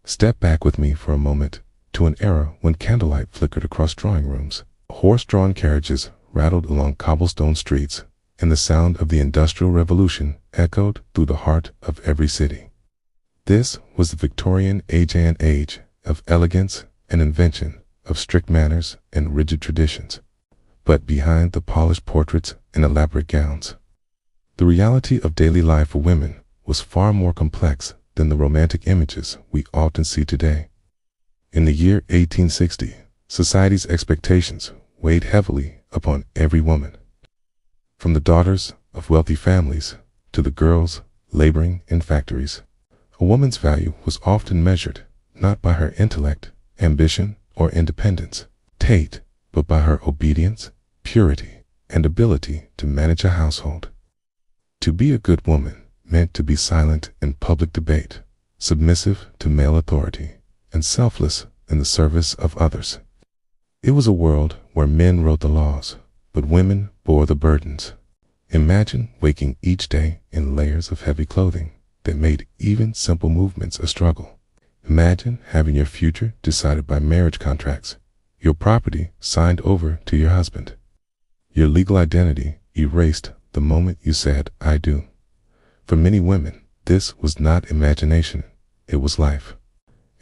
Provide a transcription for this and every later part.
Step back with me for a moment to an era when candlelight flickered across drawing rooms, horse-drawn carriages rattled along cobblestone streets, and the sound of the Industrial Revolution echoed through the heart of every city. This was the Victorian age, an age of elegance and invention, of strict manners and rigid traditions. But behind the polished portraits and elaborate gowns, the reality of daily life for women was far more complex than the romantic images we often see today. In the year 1860, society's expectations weighed heavily upon every woman. From the daughters of wealthy families to the girls laboring in factories, a woman's value was often measured not by her intellect, ambition, or independence, but by her obedience, purity, and ability to manage a household. To be a good woman meant to be silent in public debate, submissive to male authority, and selfless in the service of others. It was a world where men wrote the laws, but women bore the burdens. Imagine waking each day in layers of heavy clothing that made even simple movements a struggle. Imagine having your future decided by marriage contracts, your property signed over to your husband, your legal identity erased the moment you said, "I do." For many women, this was not imagination, it was life.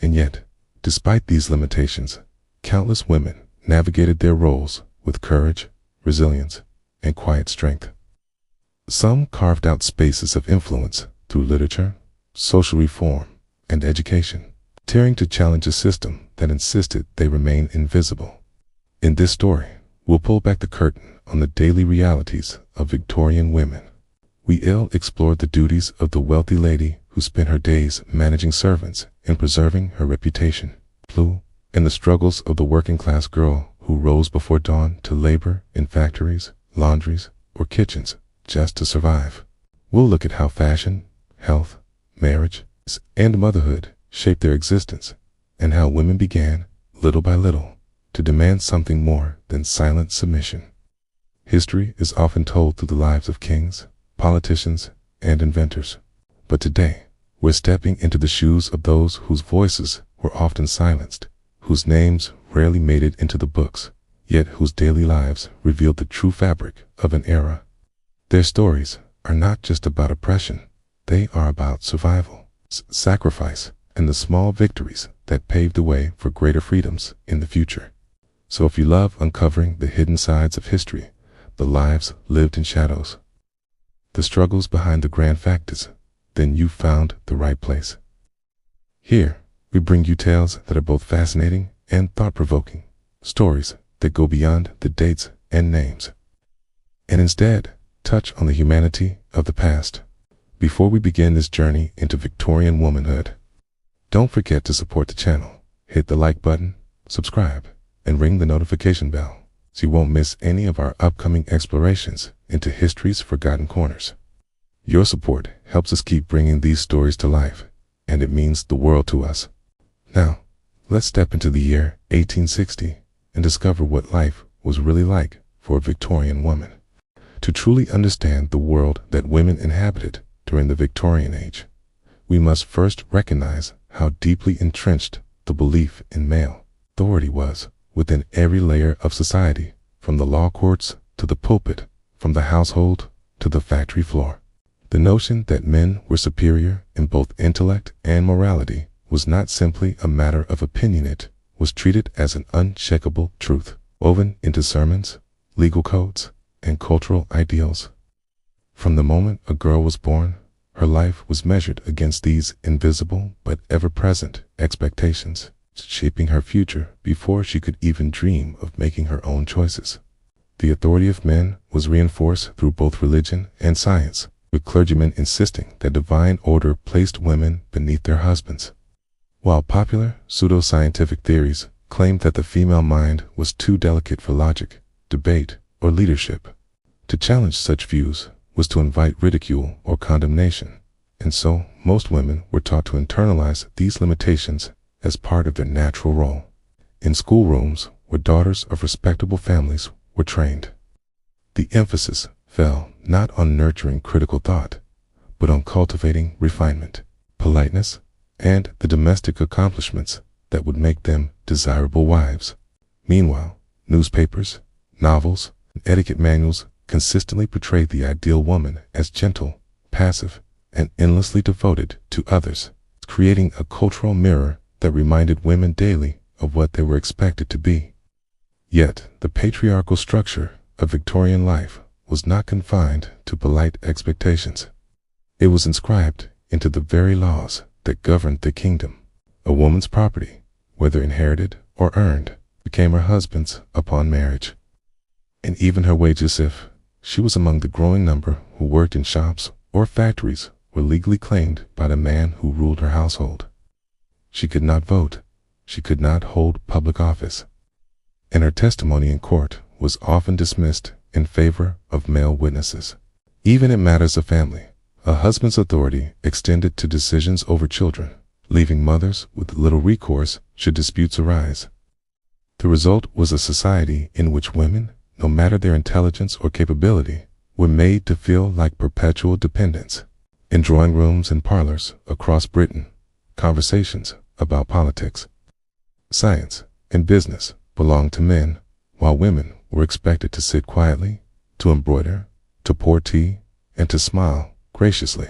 And yet, despite these limitations, countless women navigated their roles with courage, resilience, and quiet strength. Some carved out spaces of influence through literature, social reform, and education, daring to challenge a system that insisted they remain invisible. In this story, we'll pull back the curtain on the daily realities of Victorian women. We explored the duties of the wealthy lady who spent her days managing servants and preserving her reputation, and the struggles of the working-class girl who rose before dawn to labor in factories, laundries, or kitchens just to survive. We'll look at how fashion, health, marriage, and motherhood shaped their existence, and how women began, little by little, to demand something more than silent submission. History is often told through the lives of kings, politicians, and inventors. But today, we're stepping into the shoes of those whose voices were often silenced, whose names rarely made it into the books, yet whose daily lives revealed the true fabric of an era. Their stories are not just about oppression, they are about survival, sacrifice, and the small victories that paved the way for greater freedoms in the future. So if you love uncovering the hidden sides of history, the lives lived in shadows, the struggles behind the grand facts, then you found the right place. Here, we bring you tales that are both fascinating and thought-provoking, stories that go beyond the dates and names, and instead touch on the humanity of the past. Before we begin this journey into Victorian womanhood, don't forget to support the channel. Hit the like button, subscribe, and ring the notification bell so you won't miss any of our upcoming explorations into history's forgotten corners. Your support helps us keep bringing these stories to life, and it means the world to us. Now, let's step into the year 1860 and discover what life was really like for a Victorian woman. To truly understand the world that women inhabited during the Victorian age, we must first recognize how deeply entrenched the belief in male authority was within every layer of society, from the law courts to the pulpit, from the household to the factory floor. The notion that men were superior in both intellect and morality was not simply a matter of opinion, it was treated as an unshakable truth, woven into sermons, legal codes, and cultural ideals. From the moment a girl was born, her life was measured against these invisible but ever-present expectations, shaping her future before she could even dream of making her own choices. The authority of men was reinforced through both religion and science, with clergymen insisting that divine order placed women beneath their husbands, while popular pseudo-scientific theories claimed that the female mind was too delicate for logic, debate, or leadership. To challenge such views was to invite ridicule or condemnation, and so most women were taught to internalize these limitations as part of their natural role. In schoolrooms where daughters of respectable families were trained, the emphasis fell not on nurturing critical thought, but on cultivating refinement, politeness, and the domestic accomplishments that would make them desirable wives. Meanwhile, newspapers, novels, and etiquette manuals consistently portrayed the ideal woman as gentle, passive, and endlessly devoted to others, creating a cultural mirror that reminded women daily of what they were expected to be. Yet, the patriarchal structure of Victorian life was not confined to polite expectations. It was inscribed into the very laws that governed the kingdom. A woman's property, whether inherited or earned, became her husband's upon marriage, and even her wages if she was among the growing number who worked in shops or factories were legally claimed by the man who ruled her household. She could not vote, she could not hold public office, and her testimony in court was often dismissed in favor of male witnesses. Even in matters of family, a husband's authority extended to decisions over children, leaving mothers with little recourse should disputes arise. The result was a society in which women, no matter their intelligence or capability, were made to feel like perpetual dependents. In drawing rooms and parlors across Britain, conversations about politics, science, and business belonged to men, while women were expected to sit quietly, to embroider, to pour tea, and to smile graciously,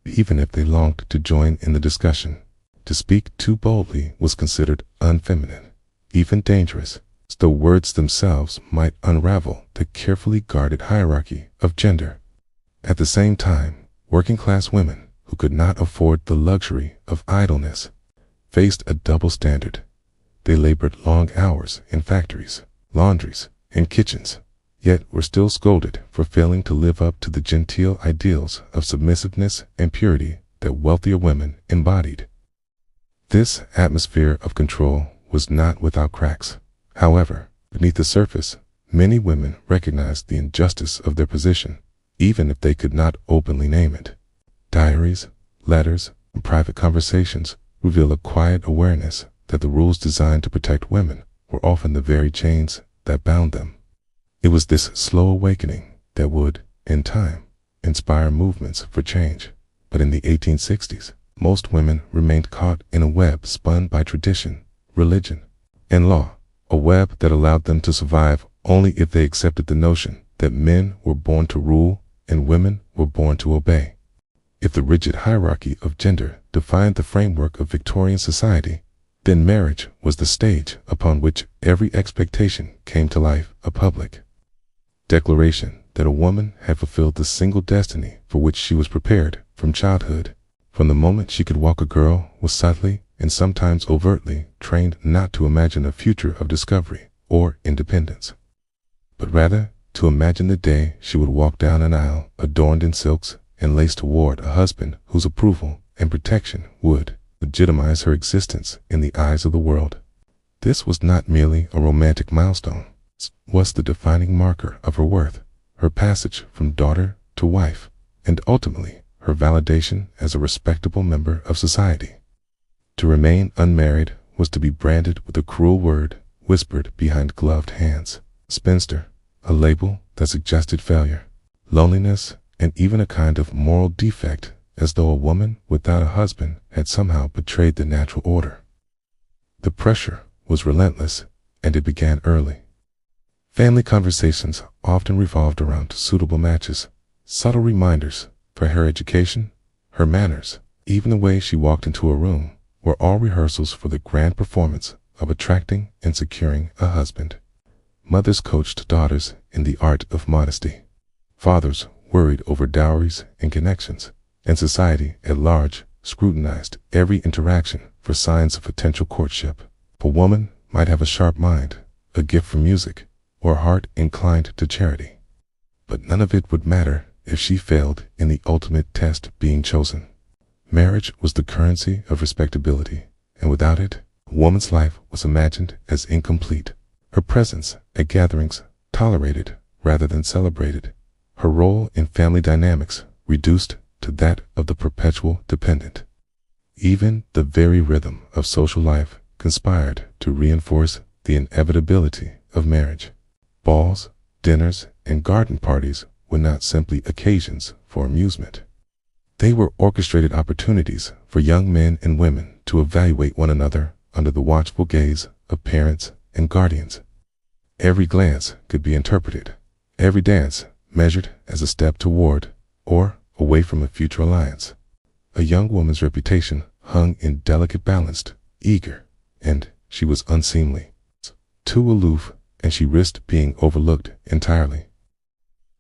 even if they longed to join in the discussion. To speak too boldly was considered unfeminine, even dangerous, though words themselves might unravel the carefully guarded hierarchy of gender. At the same time, working-class women, who could not afford the luxury of idleness, faced a double standard. They labored long hours in factories, laundries, and kitchens, yet were still scolded for failing to live up to the genteel ideals of submissiveness and purity that wealthier women embodied. This atmosphere of control was not without cracks. However, beneath the surface, many women recognized the injustice of their position, even if they could not openly name it. Diaries, letters, and private conversations reveal a quiet awareness that the rules designed to protect women were often the very chains that bound them. It was this slow awakening that would, in time, inspire movements for change. But in the 1860s, most women remained caught in a web spun by tradition, religion, and law, a web that allowed them to survive only if they accepted the notion that men were born to rule and women were born to obey. If the rigid hierarchy of gender defined the framework of Victorian society, then marriage was the stage upon which every expectation came to life, a public declaration that a woman had fulfilled the single destiny for which she was prepared from childhood. From the moment she could walk, a girl was subtly and sometimes overtly trained not to imagine a future of discovery or independence, but rather to imagine the day she would walk down an aisle adorned in silks and laced toward a husband whose approval and protection would legitimize her existence in the eyes of the world. This was not merely a romantic milestone, it was the defining marker of her worth, her passage from daughter to wife, and ultimately her validation as a respectable member of society. To remain unmarried was to be branded with a cruel word whispered behind gloved hands: spinster, a label that suggested failure, loneliness, and even a kind of moral defect, as though a woman without a husband had somehow betrayed the natural order. The pressure was relentless, and it began early. Family conversations often revolved around suitable matches, subtle reminders for her education, her manners, even the way she walked into a room, were all rehearsals for the grand performance of attracting and securing a husband. Mothers coached daughters in the art of modesty. Fathers worried over dowries and connections, and society at large scrutinized every interaction for signs of potential courtship. A woman might have a sharp mind, a gift for music, or a heart inclined to charity, but none of it would matter if she failed in the ultimate test being chosen. Marriage was the currency of respectability, and without it, a woman's life was imagined as incomplete. Her presence at gatherings tolerated rather than celebrated, her role in family dynamics reduced to that of the perpetual dependent. Even the very rhythm of social life conspired to reinforce the inevitability of marriage. Balls, dinners, and garden parties were not simply occasions for amusement. They were orchestrated opportunities for young men and women to evaluate one another under the watchful gaze of parents and guardians. Every glance could be interpreted, every dance measured as a step toward or away from a future alliance. A young woman's reputation hung in delicate balance, eager, and she was unseemly, too aloof, and she risked being overlooked entirely.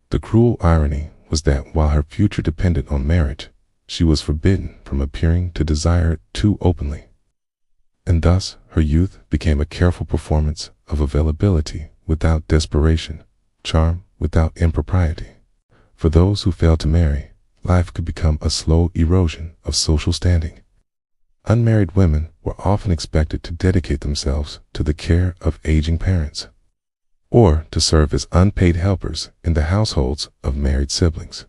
The cruel irony was that while her future depended on marriage, she was forbidden from appearing to desire it too openly. And thus her youth became a careful performance of availability without desperation, charm without impropriety. For those who failed to marry, life could become a slow erosion of social standing. Unmarried women were often expected to dedicate themselves to the care of aging parents, or to serve as unpaid helpers in the households of married siblings,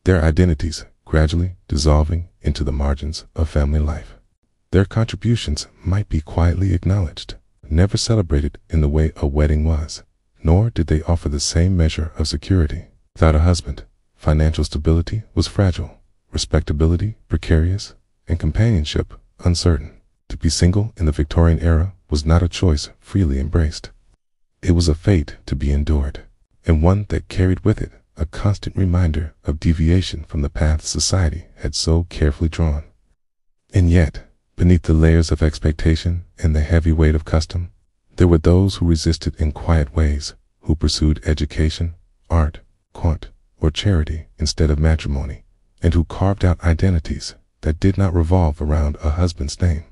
their identities gradually dissolving into the margins of family life. Their contributions might be quietly acknowledged, never celebrated in the way a wedding was, nor did they offer the same measure of security. Without a husband, financial stability was fragile, respectability precarious, and companionship uncertain. To be single in the Victorian era was not a choice freely embraced. It was a fate to be endured, and one that carried with it a constant reminder of deviation from the path society had so carefully drawn. And yet, beneath the layers of expectation and the heavy weight of custom, there were those who resisted in quiet ways, who pursued education, art, quant, or charity instead of matrimony, and who carved out identities that did not revolve around a husband's name.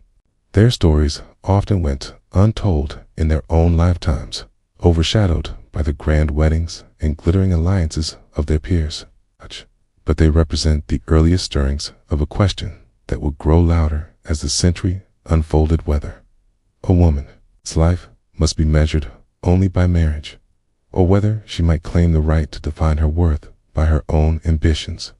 Their stories often went untold in their own lifetimes, overshadowed by the grand weddings and glittering alliances of their peers. But they represent the earliest stirrings of a question that would grow louder as the century unfolded: whether a woman's life must be measured only by marriage, or whether she might claim the right to define her worth by her own ambitions.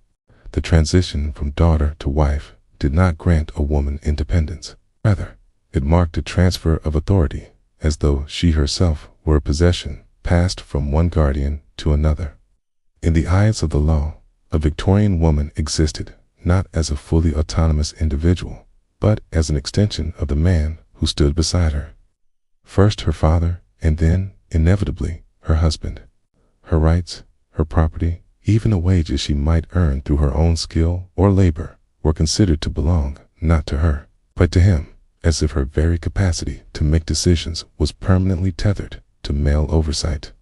The transition from daughter to wife did not grant a woman independence. Rather, it marked a transfer of authority, as though she herself were a possession passed from one guardian to another. In the eyes of the law, a Victorian woman existed not as a fully autonomous individual, but as an extension of the man who stood beside her. First her father, and then, inevitably, her husband. Her rights, her property, even the wages she might earn through her own skill or labor, were considered to belong not to her, but to him, as if her very capacity to make decisions was permanently tethered to male oversight.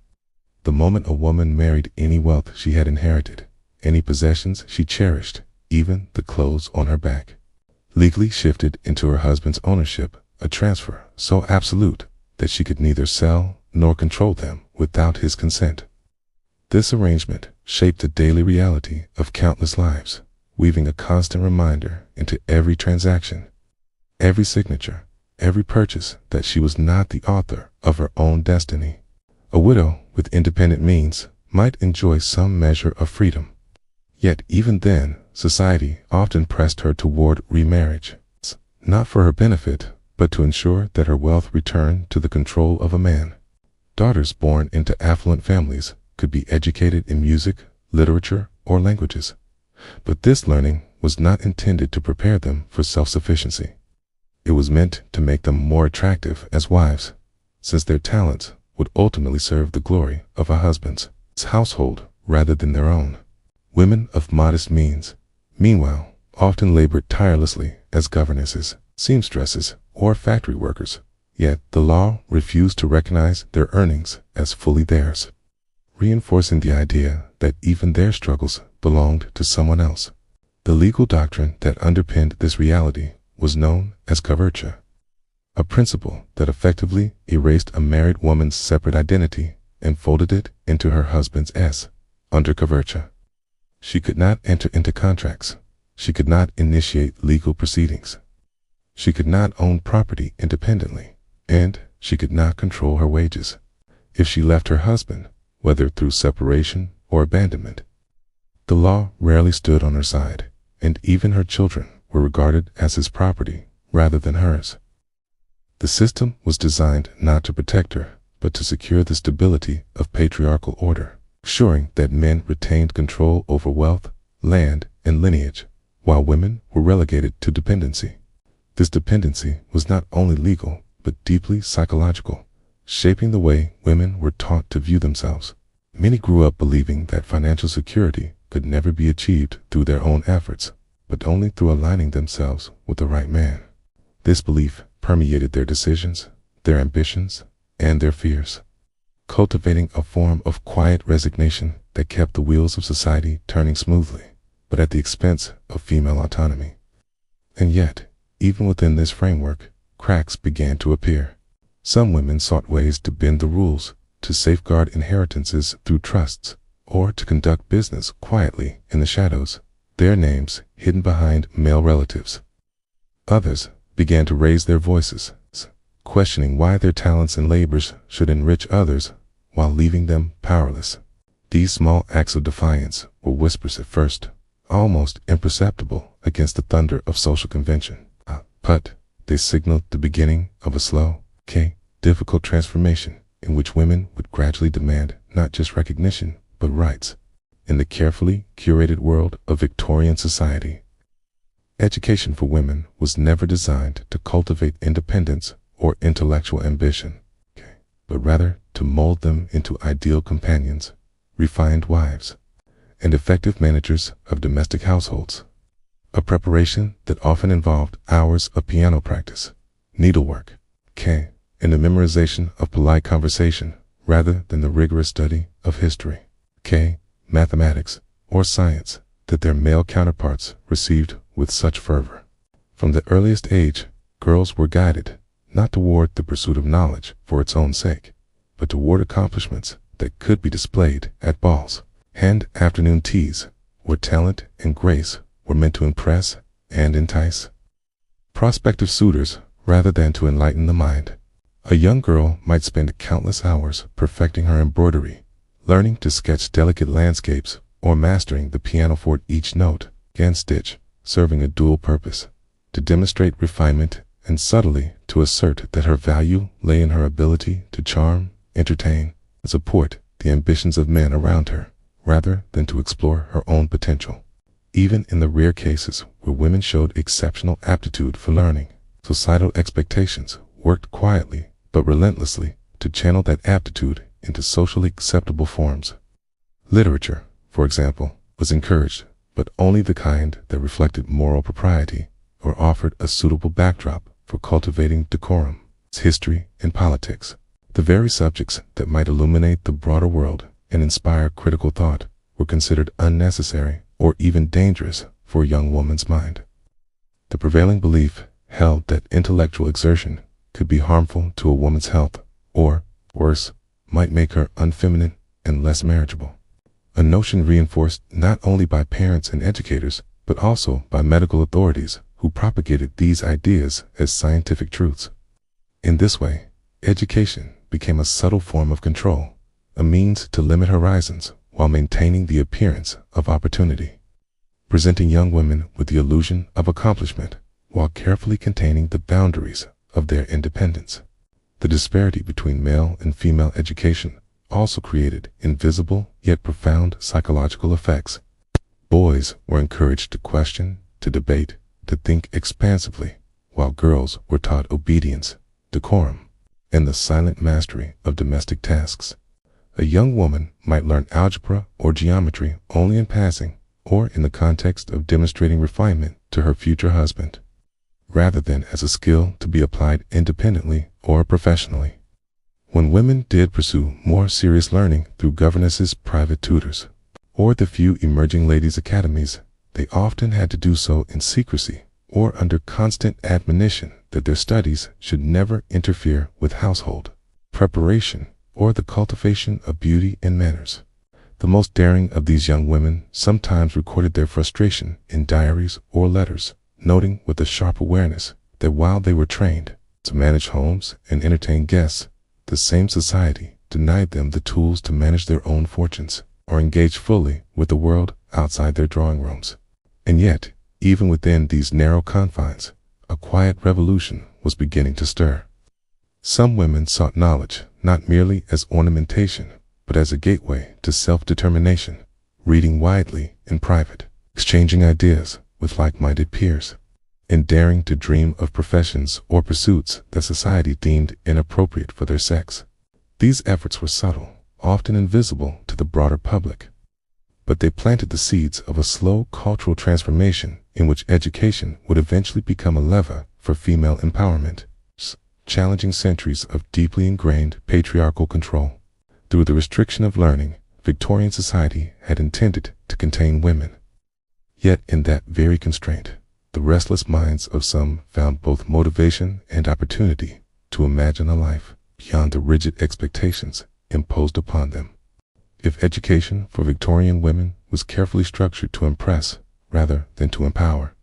The moment a woman married, any wealth she had inherited, any possessions she cherished, even the clothes on her back, legally shifted into her husband's ownership, a transfer so absolute that she could neither sell nor control them without his consent. This arrangement shaped the daily reality of countless lives, weaving a constant reminder into every transaction, every signature, every purchase that she was not the author of her own destiny. A widow with independent means might enjoy some measure of freedom. Yet even then, society often pressed her toward remarriage, not for her benefit, but to ensure that her wealth returned to the control of a man. Daughters born into affluent families could be educated in music, literature, or languages, but this learning was not intended to prepare them for self-sufficiency. It was meant to make them more attractive as wives, since their talents would ultimately serve the glory of a husband's household rather than their own. Women of modest means, meanwhile, often labored tirelessly as governesses, seamstresses, or factory workers, yet the law refused to recognize their earnings as fully theirs, reinforcing the idea that even their struggles belonged to someone else. The legal doctrine that underpinned this reality was known as coverture, a principle that effectively erased a married woman's separate identity and folded it into her husband's under coverture. She could not enter into contracts. She could not initiate legal proceedings. She could not own property independently, and she could not control her wages. If she left her husband, whether through separation or abandonment, the law rarely stood on her side, and even her children were regarded as his property rather than hers. The system was designed not to protect her, but to secure the stability of patriarchal order, ensuring that men retained control over wealth, land, and lineage, while women were relegated to dependency. This dependency was not only legal, but deeply psychological, shaping the way women were taught to view themselves. Many grew up believing that financial security could never be achieved through their own efforts, but only through aligning themselves with the right man. This belief permeated their decisions, their ambitions, and their fears, cultivating a form of quiet resignation that kept the wheels of society turning smoothly, but at the expense of female autonomy. And yet, even within this framework, cracks began to appear. Some women sought ways to bend the rules, to safeguard inheritances through trusts, or to conduct business quietly in the shadows, their names hidden behind male relatives. Others began to raise their voices, questioning why their talents and labors should enrich others while leaving them powerless. These small acts of defiance were whispers at first, almost imperceptible against the thunder of social convention. But they signaled the beginning of a slow, difficult transformation in which women would gradually demand not just recognition, but rights. In the carefully curated world of Victorian society, education for women was never designed to cultivate independence or intellectual ambition, but rather to mold them into ideal companions, refined wives, and effective managers of domestic households. A preparation that often involved hours of piano practice, needlework, and the memorization of polite conversation rather than the rigorous study of history, mathematics, or science that their male counterparts received with such fervor. From the earliest age, girls were guided not toward the pursuit of knowledge for its own sake, but toward accomplishments that could be displayed at balls and afternoon teas, where talent and grace were meant to impress and entice prospective suitors rather than to enlighten the mind. A young girl might spend countless hours perfecting her embroidery, learning to sketch delicate landscapes, or mastering the piano for each note and stitch, serving a dual purpose: to demonstrate refinement and subtly to assert that her value lay in her ability to charm, entertain, and support the ambitions of men around her, rather than to explore her own potential. Even in the rare cases where women showed exceptional aptitude for learning, societal expectations worked quietly but relentlessly to channel that aptitude into socially acceptable forms. Literature, for example, was encouraged, but only the kind that reflected moral propriety or offered a suitable backdrop for cultivating decorum. History and politics, the very subjects that might illuminate the broader world and inspire critical thought, were considered unnecessary or even dangerous for a young woman's mind. The prevailing belief held that intellectual exertion could be harmful to a woman's health, or, worse, might make her unfeminine and less marriageable. A notion reinforced not only by parents and educators, but also by medical authorities who propagated these ideas as scientific truths. In this way, education became a subtle form of control, a means to limit horizons while maintaining the appearance of opportunity, presenting young women with the illusion of accomplishment while carefully containing the boundaries of their independence. The disparity between male and female education also created invisible yet profound psychological effects. Boys were encouraged to question, to debate, to think expansively, while girls were taught obedience, decorum, and the silent mastery of domestic tasks. A young woman might learn algebra or geometry only in passing, or in the context of demonstrating refinement to her future husband, rather than as a skill to be applied independently or professionally. When women did pursue more serious learning through governesses' private tutors, or the few emerging ladies' academies, they often had to do so in secrecy or under constant admonition that their studies should never interfere with household preparation or the cultivation of beauty and manners. The most daring of these young women sometimes recorded their frustration in diaries or letters, noting with a sharp awareness that while they were trained to manage homes and entertain guests, the same society denied them the tools to manage their own fortunes or engage fully with the world outside their drawing rooms. And yet, even within these narrow confines, a quiet revolution was beginning to stir. Some women sought knowledge not merely as ornamentation, but as a gateway to self-determination, reading widely in private, exchanging ideas with like-minded peers, in daring to dream of professions or pursuits that society deemed inappropriate for their sex. These efforts were subtle, often invisible to the broader public, but they planted the seeds of a slow cultural transformation in which education would eventually become a lever for female empowerment, challenging centuries of deeply ingrained patriarchal control. Through the restriction of learning, Victorian society had intended to contain women. Yet in that very constraint, the restless minds of some found both motivation and opportunity to imagine a life beyond the rigid expectations imposed upon them. If education for Victorian women was carefully structured to impress rather than to empower,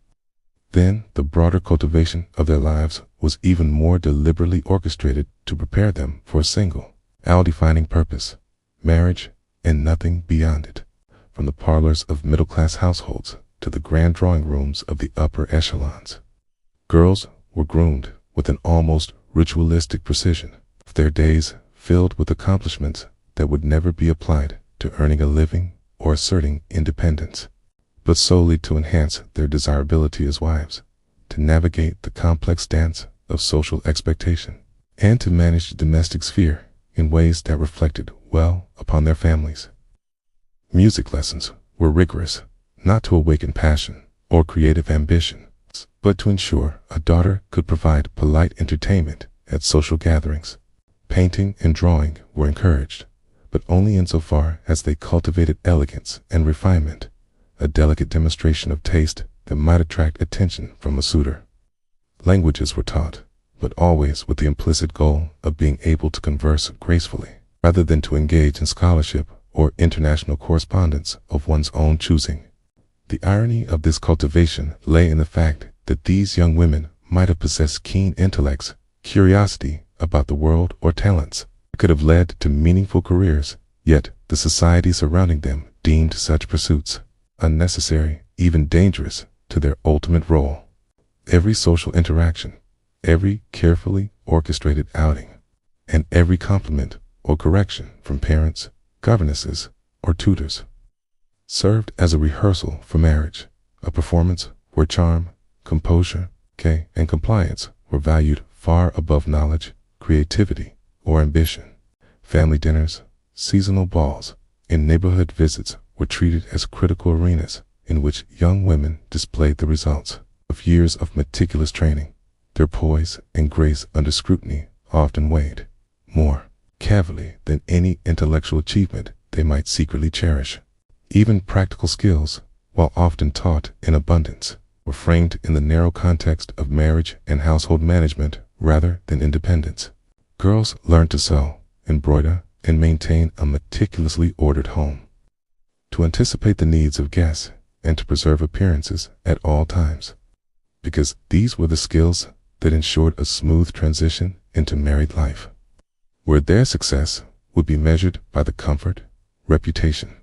then the broader cultivation of their lives was even more deliberately orchestrated to prepare them for a single, all-defining purpose: marriage and nothing beyond it. From the parlors of middle-class households to the grand drawing rooms of the upper echelons, girls were groomed with an almost ritualistic precision, their days filled with accomplishments that would never be applied to earning a living or asserting independence, but solely to enhance their desirability as wives, to navigate the complex dance of social expectation, and to manage the domestic sphere in ways that reflected well upon their families. Music lessons were rigorous, not to awaken passion or creative ambition, but to ensure a daughter could provide polite entertainment at social gatherings. Painting and drawing were encouraged, but only insofar as they cultivated elegance and refinement, a delicate demonstration of taste that might attract attention from a suitor. Languages were taught, but always with the implicit goal of being able to converse gracefully, rather than to engage in scholarship or international correspondence of one's own choosing. The irony of this cultivation lay in the fact that these young women might have possessed keen intellects, curiosity about the world, or talents that could have led to meaningful careers, yet the society surrounding them deemed such pursuits unnecessary, even dangerous, to their ultimate role. Every social interaction, every carefully orchestrated outing, and every compliment or correction from parents, governesses, or tutors served as a rehearsal for marriage, a performance where charm, composure, and compliance were valued far above knowledge, creativity, or ambition. Family dinners, seasonal balls, and neighborhood visits were treated as critical arenas in which young women displayed the results of years of meticulous training. Their poise and grace under scrutiny often weighed more heavily than any intellectual achievement they might secretly cherish. Even practical skills, while often taught in abundance, were framed in the narrow context of marriage and household management rather than independence. Girls learned to sew, embroider, and maintain a meticulously ordered home, to anticipate the needs of guests, and to preserve appearances at all times, because these were the skills that ensured a smooth transition into married life, where their success would be measured by the comfort, reputation,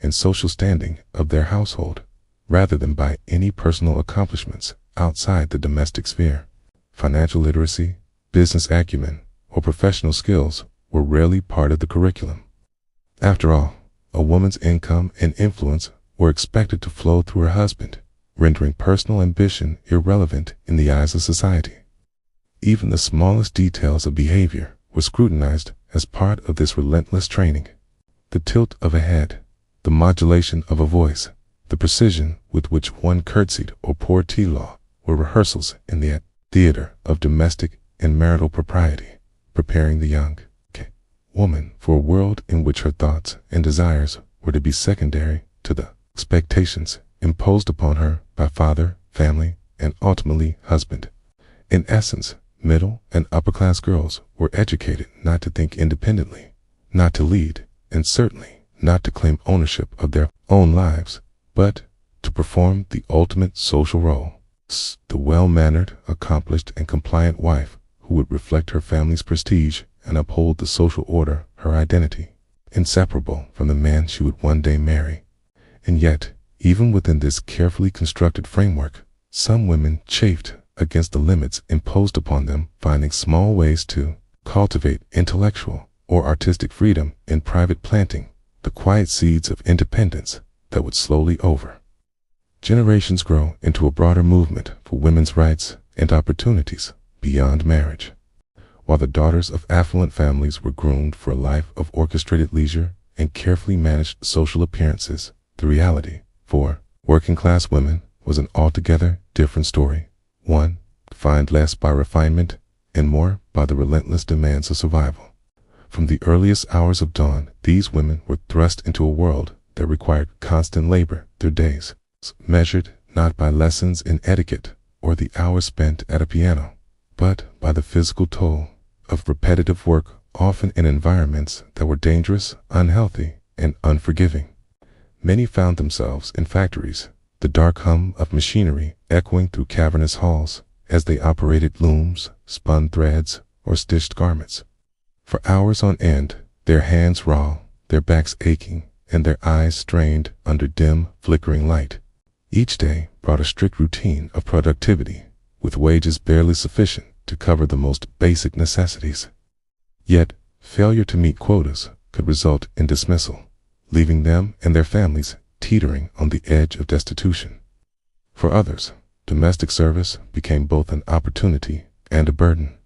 and social standing of their household, rather than by any personal accomplishments outside the domestic sphere. Financial literacy, business acumen, or professional skills were rarely part of the curriculum. After all, a woman's income and influence were expected to flow through her husband, rendering personal ambition irrelevant in the eyes of society. Even the smallest details of behavior were scrutinized as part of this relentless training. The tilt of a head, the modulation of a voice, the precision with which one curtsied or poured tea-law were rehearsals in the theater of domestic and marital propriety, preparing the young woman for a world in which her thoughts and desires were to be secondary to the expectations imposed upon her by father, family, and ultimately husband. In essence, middle and upper-class girls were educated not to think independently, not to lead, and certainly not to claim ownership of their own lives, but to perform the ultimate social role, the well-mannered, accomplished, and compliant wife who would reflect her family's prestige and uphold the social order, her identity, inseparable from the man she would one day marry. And yet, even within this carefully constructed framework, some women chafed against the limits imposed upon them, finding small ways to cultivate intellectual or artistic freedom in private, planting the quiet seeds of independence that would slowly over generations grow into a broader movement for women's rights and opportunities beyond marriage. While the daughters of affluent families were groomed for a life of orchestrated leisure and carefully managed social appearances, the reality for working-class women was an altogether different story, one defined less by refinement and more by the relentless demands of survival. From the earliest hours of dawn, these women were thrust into a world that required constant labor, their days measured not by lessons in etiquette or the hours spent at a piano, but by the physical toll of repetitive work, often in environments that were dangerous, unhealthy, and unforgiving. Many found themselves in factories, the dark hum of machinery echoing through cavernous halls as they operated looms, spun threads, or stitched garments. For hours on end, their hands raw, their backs aching, and their eyes strained under dim, flickering light. Each day brought a strict routine of productivity, with wages barely sufficient to cover the most basic necessities. Yet, failure to meet quotas could result in dismissal, leaving them and their families teetering on the edge of destitution. For others, domestic service became both an opportunity and a burden.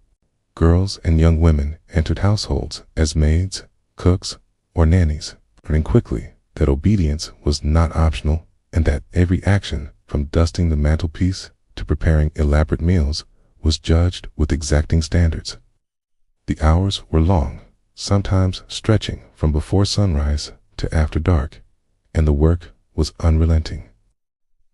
Girls and young women entered households as maids, cooks, or nannies, learning quickly that obedience was not optional and that every action, from dusting the mantelpiece to preparing elaborate meals, was judged with exacting standards. The hours were long, sometimes stretching from before sunrise to after dark, and the work was unrelenting.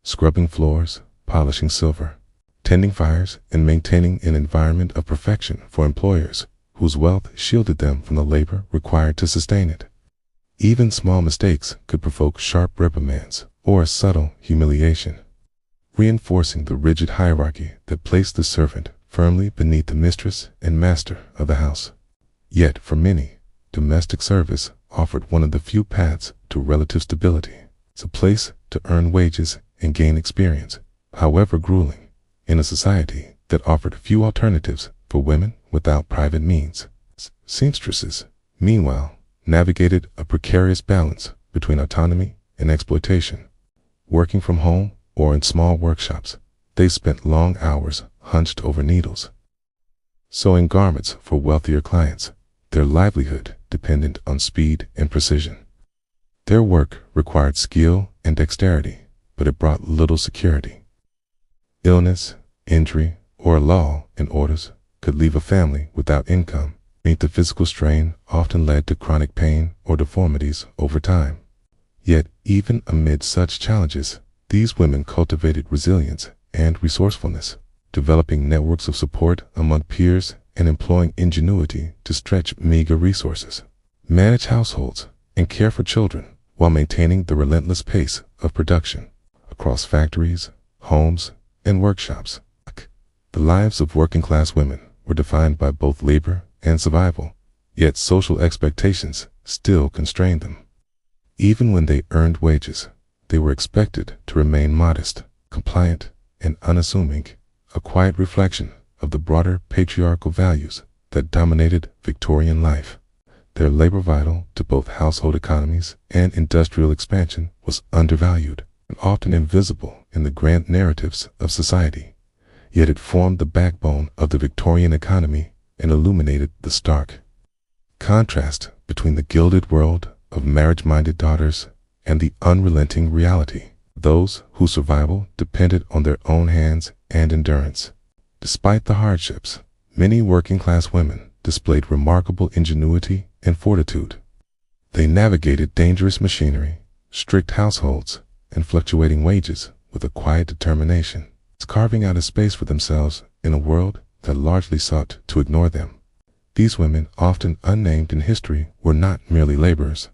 Scrubbing floors, polishing silver, tending fires, and maintaining an environment of perfection for employers whose wealth shielded them from the labor required to sustain it. Even small mistakes could provoke sharp reprimands or a subtle humiliation, reinforcing the rigid hierarchy that placed the servant firmly beneath the mistress and master of the house. Yet for many, domestic service offered one of the few paths to relative stability. It's a place to earn wages and gain experience, however grueling, in a society that offered few alternatives for women without private means. Seamstresses, meanwhile, navigated a precarious balance between autonomy and exploitation. Working from home or in small workshops, they spent long hours hunched over needles, sewing garments for wealthier clients, their livelihood dependent on speed and precision. Their work required skill and dexterity, but it brought little security. Illness, injury, or a lull in orders could leave a family without income. The physical strain often led to chronic pain or deformities over time. Yet, even amid such challenges, these women cultivated resilience and resourcefulness, developing networks of support among peers and employing ingenuity to stretch meager resources, manage households, and care for children while maintaining the relentless pace of production across factories, homes, and workshops. The lives of working-class women were defined by both labor and survival, yet social expectations still constrained them. Even when they earned wages, they were expected to remain modest, compliant, and unassuming, a quiet reflection of the broader patriarchal values that dominated Victorian life. Their labor, vital to both household economies and industrial expansion, was undervalued and often invisible in the grand narratives of society. Yet it formed the backbone of the Victorian economy and illuminated the stark contrast between the gilded world of marriage-minded daughters and the unrelenting reality, those whose survival depended on their own hands and endurance. Despite the hardships, many working-class women displayed remarkable ingenuity and fortitude. They navigated dangerous machinery, strict households, and fluctuating wages with a quiet determination, carving out a space for themselves in a world that largely sought to ignore them. These women, often unnamed in history, were not merely laborers.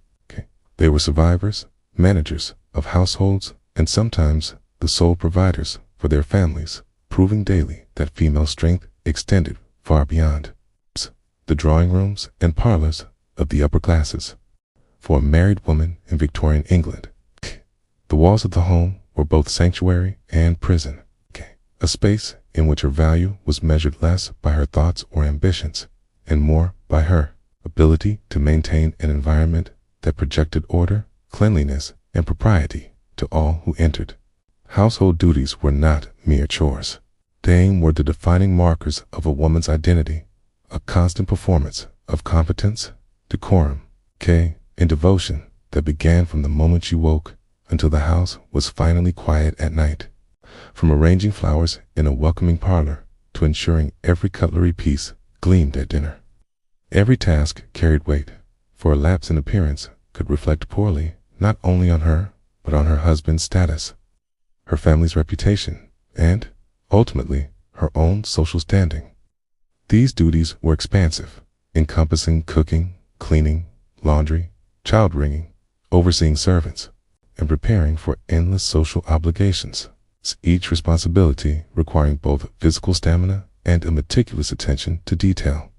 They were survivors, managers of households, and sometimes the sole providers for their families, proving daily that female strength extended far beyond the drawing rooms and parlors of the upper classes. For a married woman in Victorian England, the walls of the home were both sanctuary and prison, a space in which her value was measured less by her thoughts or ambitions, and more by her ability to maintain an environment that projected order, cleanliness, and propriety to all who entered. Household duties were not mere chores. They were the defining markers of a woman's identity, a constant performance of competence, decorum, and devotion that began from the moment you woke until the house was finally quiet at night. From arranging flowers in a welcoming parlor to ensuring every cutlery piece gleamed at dinner. Every task carried weight, for a lapse in appearance could reflect poorly not only on her, but on her husband's status, her family's reputation, and, ultimately, her own social standing. These duties were expansive, encompassing cooking, cleaning, laundry, child-rearing, overseeing servants, and preparing for endless social obligations, each responsibility requiring both physical stamina and a meticulous attention to detail.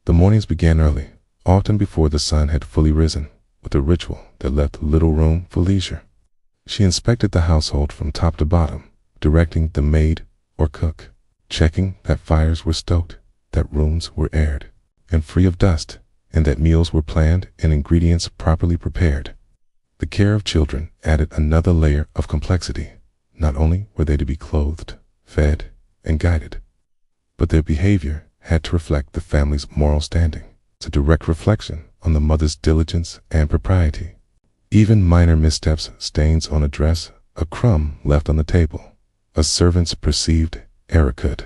The mornings began early, often before the sun had fully risen, with a ritual that left little room for leisure. She inspected the household from top to bottom, directing the maid or cook, checking that fires were stoked, that rooms were aired and free of dust, and that meals were planned and ingredients properly prepared. The care of children added another layer of complexity. Not only were they to be clothed, fed, and guided, but their behavior had to reflect the family's moral standing. It's a direct reflection on the mother's diligence and propriety. Even minor missteps, stains on a dress, a crumb left on the table, a servant's perceived error could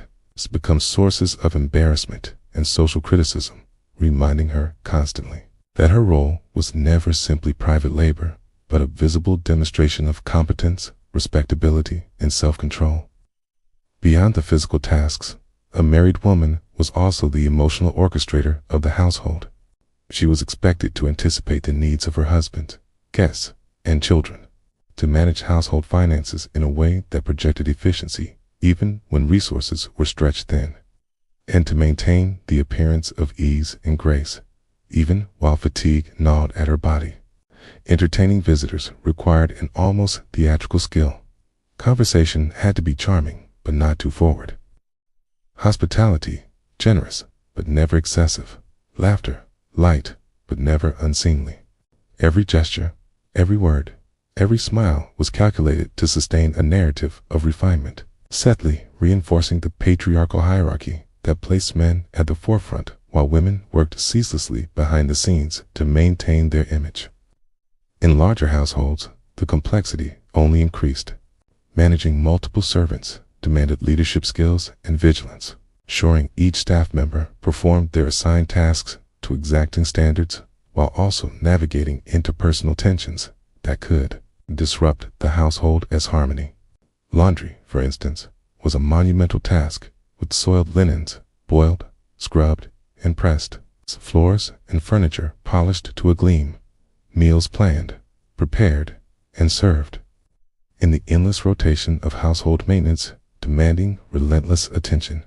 become sources of embarrassment and social criticism, reminding her constantly that her role was never simply private labor, but a visible demonstration of competence, respectability, and self-control. Beyond the physical tasks, a married woman was also the emotional orchestrator of the household. She was expected to anticipate the needs of her husband, guests, and children, to manage household finances in a way that projected efficiency even when resources were stretched thin, and to maintain the appearance of ease and grace, even while fatigue gnawed at her body. Entertaining visitors required an almost theatrical skill. Conversation had to be charming, but not too forward. Hospitality, generous, but never excessive. Laughter, light, but never unseemly. Every gesture, every word, every smile was calculated to sustain a narrative of refinement, subtly reinforcing the patriarchal hierarchy that placed men at the forefront while women worked ceaselessly behind the scenes to maintain their image. In larger households, the complexity only increased. Managing multiple servants demanded leadership skills and vigilance, ensuring each staff member performed their assigned tasks to exacting standards while also navigating interpersonal tensions that could disrupt the household as harmony. Laundry, for instance, was a monumental task, with soiled linens boiled, scrubbed, and pressed, floors and furniture polished to a gleam, meals planned, prepared, and served. In the endless rotation of household maintenance demanding relentless attention.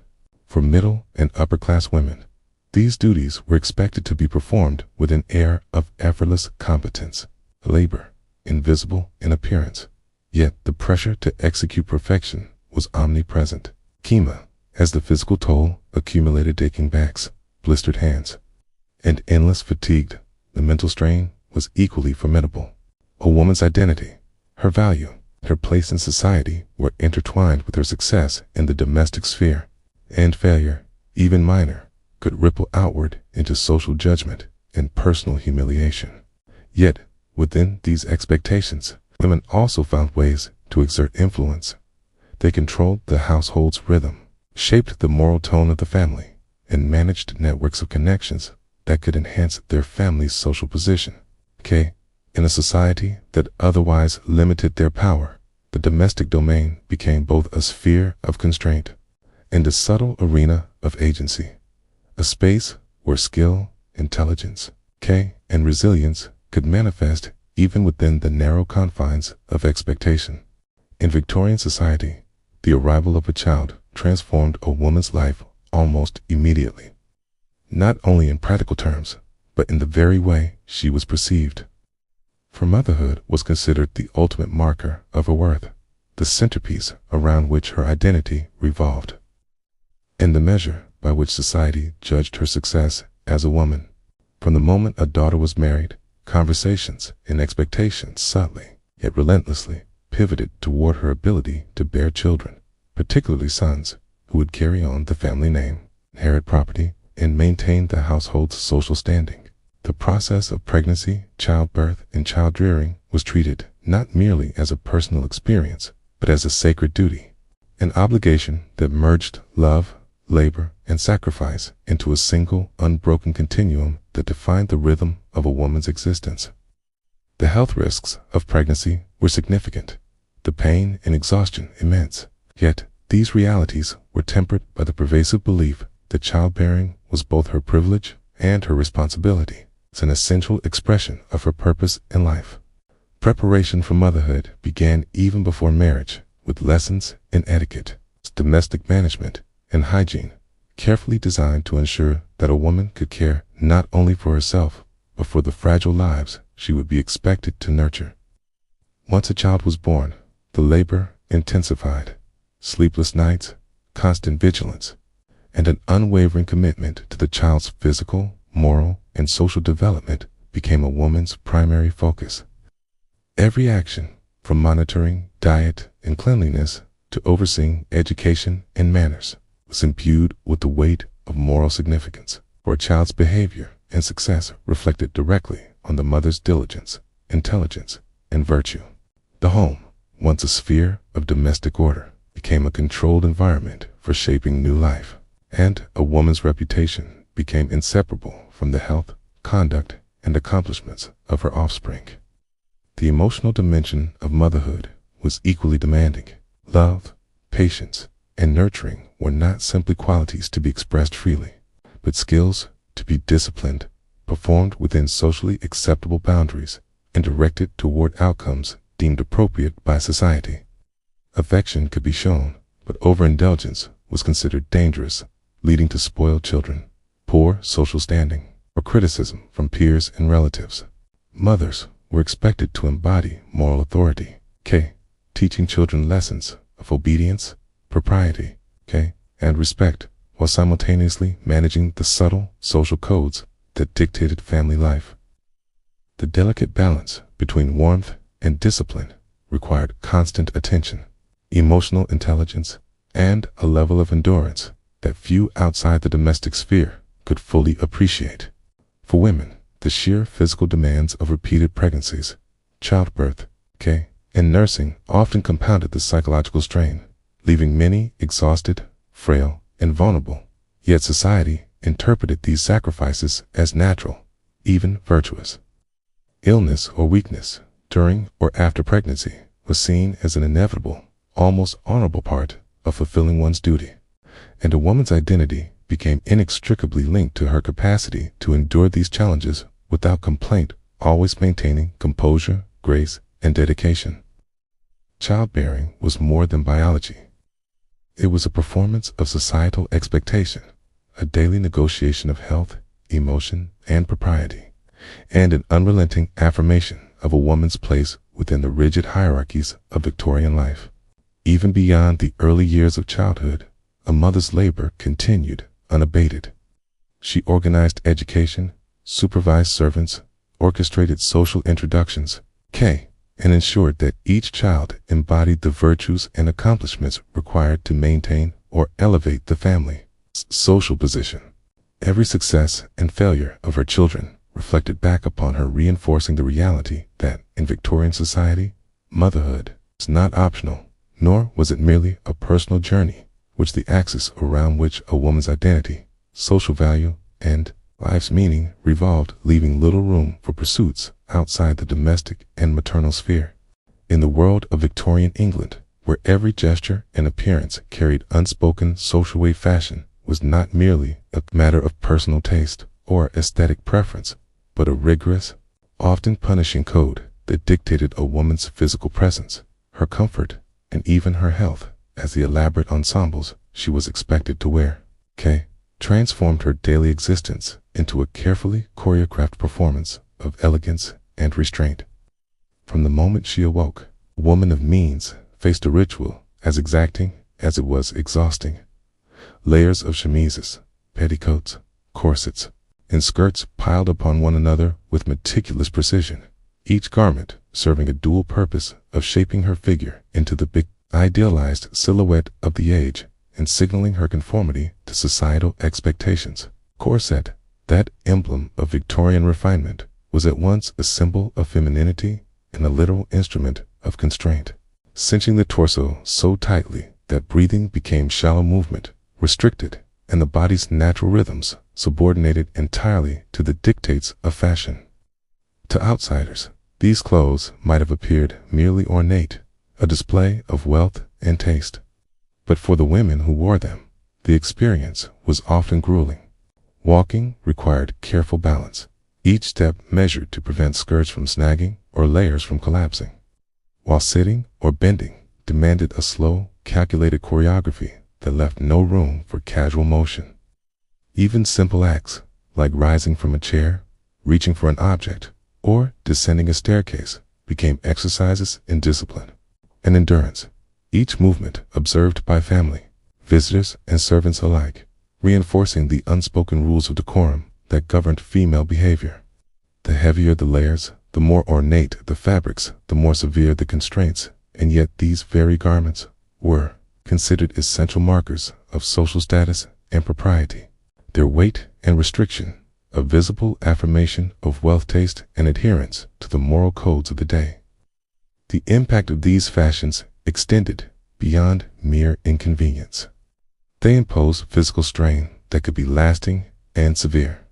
For middle and upper class women, these duties were expected to be performed with an air of effortless competence, labor, invisible in appearance. Yet the pressure to execute perfection was omnipresent. Kima, as the physical toll accumulated aching backs, blistered hands, and endless fatigue, the mental strain was equally formidable. A woman's identity, her value, her place in society were intertwined with her success in the domestic sphere, and failure, even minor, could ripple outward into social judgment and personal humiliation. Yet, within these expectations, women also found ways to exert influence. They controlled the household's rhythm, shaped the moral tone of the family, and managed networks of connections that could enhance their family's social position. In a society that otherwise limited their power, the domestic domain became both a sphere of constraint and a subtle arena of agency, a space where skill, intelligence, and resilience could manifest even within the narrow confines of expectation. In Victorian society, the arrival of a child transformed a woman's life almost immediately, not only in practical terms, but in the very way she was perceived. For motherhood was considered the ultimate marker of her worth, the centerpiece around which her identity revolved, and the measure by which society judged her success as a woman. From the moment a daughter was married, conversations and expectations subtly, yet relentlessly, pivoted toward her ability to bear children, particularly sons, who would carry on the family name, inherit property, and maintain the household's social standing. The process of pregnancy, childbirth, and child-rearing was treated not merely as a personal experience, but as a sacred duty, an obligation that merged love, labor, and sacrifice into a single, unbroken continuum that defined the rhythm of a woman's existence. The health risks of pregnancy were significant, the pain and exhaustion immense, yet these realities were tempered by the pervasive belief that childbearing was both her privilege and her responsibility. It's an essential expression of her purpose in life. Preparation for motherhood began even before marriage, with lessons in etiquette, domestic management, and hygiene, carefully designed to ensure that a woman could care not only for herself, but for the fragile lives she would be expected to nurture. Once a child was born, the labor intensified. Sleepless nights, constant vigilance, and an unwavering commitment to the child's physical, moral, and social development became a woman's primary focus. Every action, from monitoring diet and cleanliness to overseeing education and manners, was imbued with the weight of moral significance, for a child's behavior and success reflected directly on the mother's diligence, intelligence, and virtue. The home, once a sphere of domestic order, became a controlled environment for shaping new life, and a woman's reputation became inseparable from the health, conduct, and accomplishments of her offspring. The emotional dimension of motherhood was equally demanding. Love, patience, and nurturing were not simply qualities to be expressed freely, but skills to be disciplined, performed within socially acceptable boundaries, and directed toward outcomes deemed appropriate by society. Affection could be shown, but overindulgence was considered dangerous, leading to spoiled children, poor social standing, or criticism from peers and relatives. Mothers were expected to embody moral authority, teaching children lessons of obedience, propriety, and respect, while simultaneously managing the subtle social codes that dictated family life. The delicate balance between warmth and discipline required constant attention, emotional intelligence, and a level of endurance that few outside the domestic sphere could fully appreciate. For women, the sheer physical demands of repeated pregnancies, childbirth, and nursing often compounded the psychological strain, leaving many exhausted, frail, and vulnerable. Yet society interpreted these sacrifices as natural, even virtuous. Illness or weakness during or after pregnancy was seen as an inevitable, almost honorable part of fulfilling one's duty, and a woman's identity became inextricably linked to her capacity to endure these challenges without complaint, always maintaining composure, grace, and dedication. Childbearing was more than biology. It was a performance of societal expectation, a daily negotiation of health, emotion, and propriety, and an unrelenting affirmation of a woman's place within the rigid hierarchies of Victorian life. Even beyond the early years of childhood, a mother's labor continued unabated. She organized education, supervised servants, orchestrated social introductions, and ensured that each child embodied the virtues and accomplishments required to maintain or elevate the family's social position. Every success and failure of her children reflected back upon her, reinforcing the reality that, in Victorian society, motherhood was not optional, nor was it merely a personal journey, which the axis around which a woman's identity, social value, and life's meaning revolved, leaving little room for pursuits outside the domestic and maternal sphere. In the world of Victorian England, where every gesture and appearance carried unspoken social weight, fashion was not merely a matter of personal taste or aesthetic preference, but a rigorous, often punishing code that dictated a woman's physical presence, her comfort, and even her health, as the elaborate ensembles she was expected to wear, transformed her daily existence into a carefully choreographed performance of elegance and restraint. From the moment she awoke, a woman of means faced a ritual as exacting as it was exhausting. Layers of chemises, petticoats, corsets, and skirts piled upon one another with meticulous precision, each garment serving a dual purpose of shaping her figure into the big, idealized silhouette of the age and signaling her conformity to societal expectations. Corset, that emblem of Victorian refinement, was at once a symbol of femininity and a literal instrument of constraint, cinching the torso so tightly that breathing became shallow movement, restricted, and the body's natural rhythms subordinated entirely to the dictates of fashion. To outsiders, these clothes might have appeared merely ornate, a display of wealth and taste. But for the women who wore them, the experience was often grueling. Walking required careful balance, each step measured to prevent skirts from snagging or layers from collapsing, while sitting or bending demanded a slow, calculated choreography that left no room for casual motion. Even simple acts, like rising from a chair, reaching for an object, or descending a staircase, became exercises in discipline and endurance, each movement observed by family, visitors, and servants alike, reinforcing the unspoken rules of decorum that governed female behavior. The heavier the layers, the more ornate the fabrics, the more severe the constraints, and yet these very garments were considered essential markers of social status and propriety. Their weight and restriction, a visible affirmation of wealth, taste, and adherence to the moral codes of the day. The impact of these fashions extended beyond mere inconvenience. They imposed physical strain that could be lasting and severe.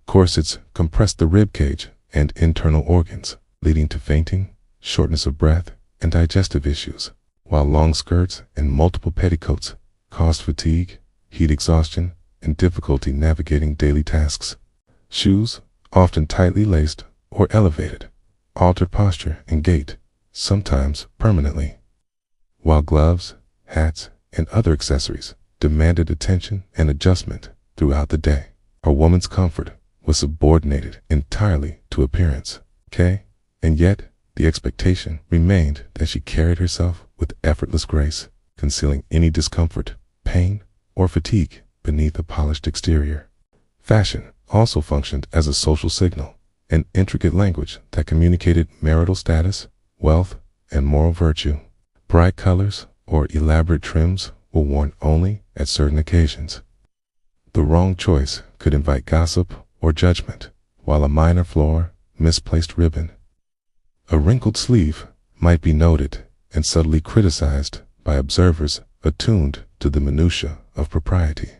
Corsets compressed the rib cage and internal organs, leading to fainting, shortness of breath, and digestive issues, while long skirts and multiple petticoats caused fatigue, heat exhaustion, and difficulty navigating daily tasks. Shoes, often tightly laced or elevated, altered posture and gait, sometimes permanently, while gloves, hats, and other accessories demanded attention and adjustment throughout the day. A woman's comfort was subordinated entirely to appearance, and yet the expectation remained that she carried herself with effortless grace, concealing any discomfort, pain, or fatigue beneath a polished exterior. Fashion also functioned as a social signal, an intricate language that communicated marital status, wealth, and moral virtue. Bright colors or elaborate trims were worn only at certain occasions. The wrong choice could invite gossip or judgment, while a minor flaw, misplaced ribbon, a wrinkled sleeve might be noted and subtly criticized by observers attuned to the minutiae of propriety.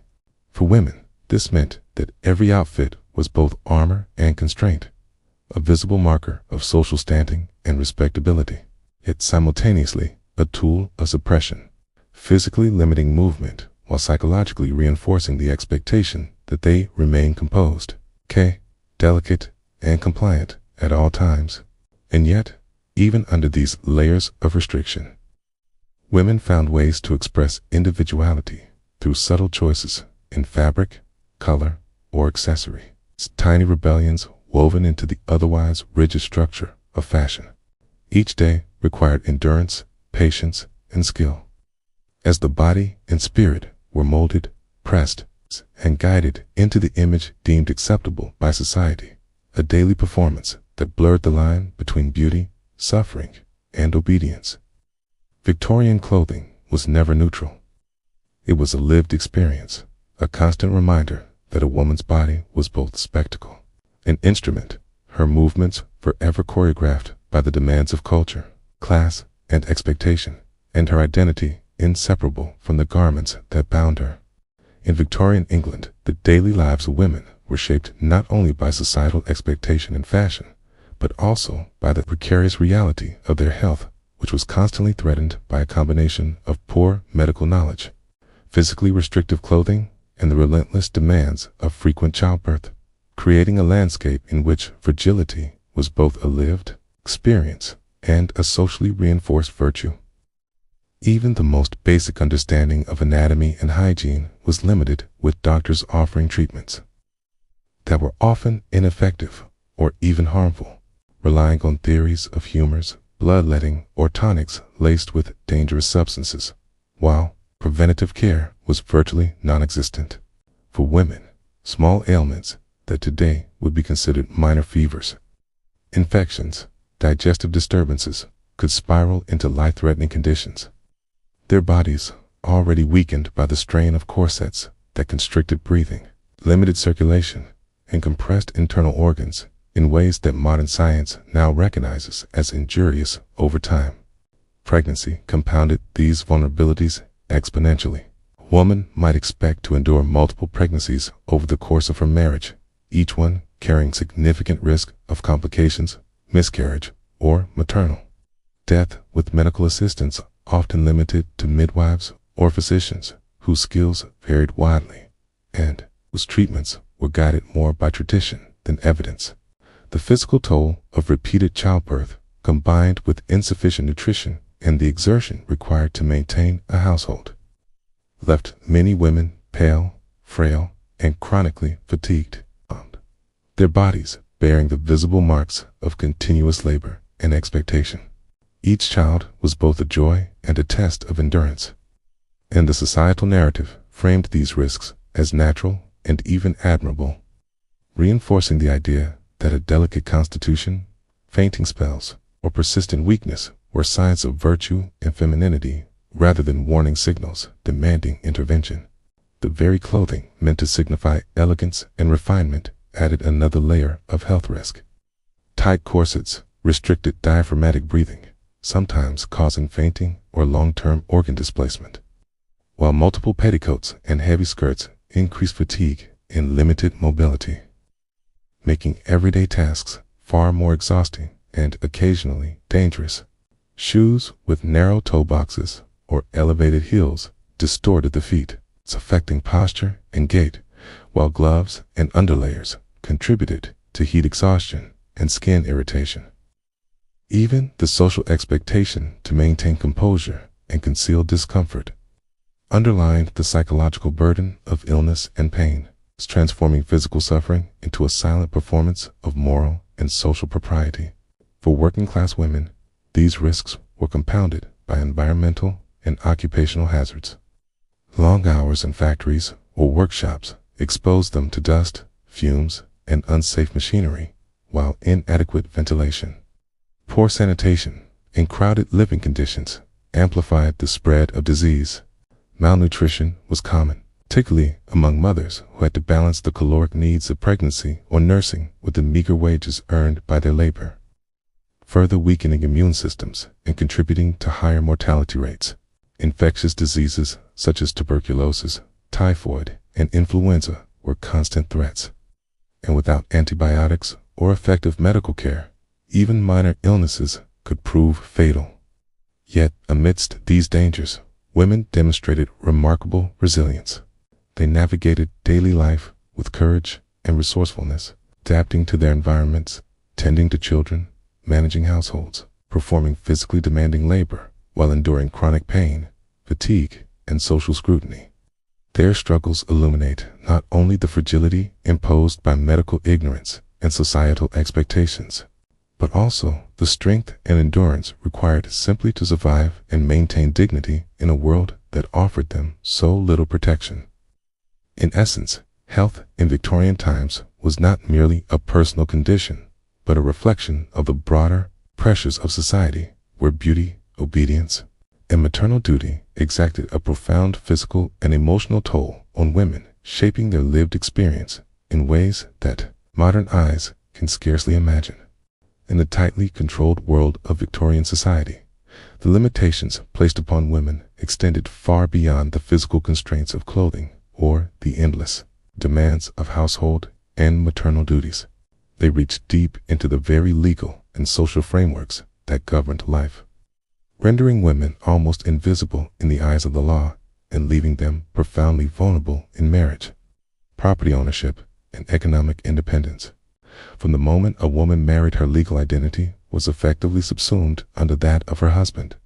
For women, this meant that every outfit was both armor and constraint, a visible marker of social standing and respectability, yet simultaneously a tool of suppression, physically limiting movement while psychologically reinforcing the expectation that they remain composed, delicate, and compliant at all times. And yet, even under these layers of restriction, women found ways to express individuality through subtle choices in fabric, color, or accessory, tiny rebellions woven into the otherwise rigid structure of fashion. Each day required endurance, patience, and skill. As the body and spirit were molded, pressed, and guided into the image deemed acceptable by society, a daily performance that blurred the line between beauty, suffering, and obedience. Victorian clothing was never neutral. It was a lived experience, a constant reminder that a woman's body was both spectacle, an instrument, her movements forever choreographed by the demands of culture, class, and expectation, and her identity inseparable from the garments that bound her. In Victorian England, the daily lives of women were shaped not only by societal expectation and fashion, but also by the precarious reality of their health, which was constantly threatened by a combination of poor medical knowledge, physically restrictive clothing, and the relentless demands of frequent childbirth, creating a landscape in which fragility was both a lived experience and a socially reinforced virtue. Even the most basic understanding of anatomy and hygiene was limited, with doctors offering treatments that were often ineffective or even harmful, relying on theories of humors, bloodletting, or tonics laced with dangerous substances, while preventative care was virtually non-existent. For women, small ailments that today would be considered minor fevers, infections, digestive disturbances could spiral into life-threatening conditions. Their bodies, already weakened by the strain of corsets that constricted breathing, limited circulation, and compressed internal organs in ways that modern science now recognizes as injurious over time. Pregnancy compounded these vulnerabilities exponentially. A woman might expect to endure multiple pregnancies over the course of her marriage, each one carrying significant risk of complications, miscarriage, or maternal death, with medical assistance often limited to midwives or physicians whose skills varied widely and whose treatments were guided more by tradition than evidence. The physical toll of repeated childbirth, combined with insufficient nutrition and the exertion required to maintain a household, left many women pale, frail, and chronically fatigued, their bodies bearing the visible marks of continuous labor and expectation. Each child was both a joy and a test of endurance, and the societal narrative framed these risks as natural and even admirable, reinforcing the idea that a delicate constitution, fainting spells, or persistent weakness were signs of virtue and femininity rather than warning signals demanding intervention. The very clothing meant to signify elegance and refinement added another layer of health risk. Tight corsets restricted diaphragmatic breathing, sometimes causing fainting or long-term organ displacement, while multiple petticoats and heavy skirts increased fatigue and limited mobility, making everyday tasks far more exhausting and occasionally dangerous. Shoes with narrow toe boxes or elevated heels distorted the feet, affecting posture and gait, while gloves and underlayers contributed to heat exhaustion and skin irritation. Even the social expectation to maintain composure and conceal discomfort underlined the psychological burden of illness and pain, transforming physical suffering into a silent performance of moral and social propriety. For working-class women, these risks were compounded by environmental and occupational hazards. Long hours in factories or workshops exposed them to dust, fumes, and unsafe machinery, while inadequate ventilation, poor sanitation, and crowded living conditions amplified the spread of disease. Malnutrition was common, particularly among mothers who had to balance the caloric needs of pregnancy or nursing with the meager wages earned by their labor, further weakening immune systems and contributing to higher mortality rates. Infectious diseases such as tuberculosis, typhoid, and influenza were constant threats, and without antibiotics or effective medical care, even minor illnesses could prove fatal. Yet, amidst these dangers, women demonstrated remarkable resilience. They navigated daily life with courage and resourcefulness, adapting to their environments, tending to children, managing households, performing physically demanding labor, while enduring chronic pain, fatigue, and social scrutiny. Their struggles illuminate not only the fragility imposed by medical ignorance and societal expectations, but also the strength and endurance required simply to survive and maintain dignity in a world that offered them so little protection. In essence, health in Victorian times was not merely a personal condition, but a reflection of the broader pressures of society, where beauty, obedience, and maternal duty exacted a profound physical and emotional toll on women, shaping their lived experience in ways that modern eyes can scarcely imagine. In the tightly controlled world of Victorian society, the limitations placed upon women extended far beyond the physical constraints of clothing or the endless demands of household and maternal duties. They reached deep into the very legal and social frameworks that governed life, rendering women almost invisible in the eyes of the law and leaving them profoundly vulnerable in marriage, property ownership, and economic independence. From the moment a woman married, her legal identity was effectively subsumed under that of her husband.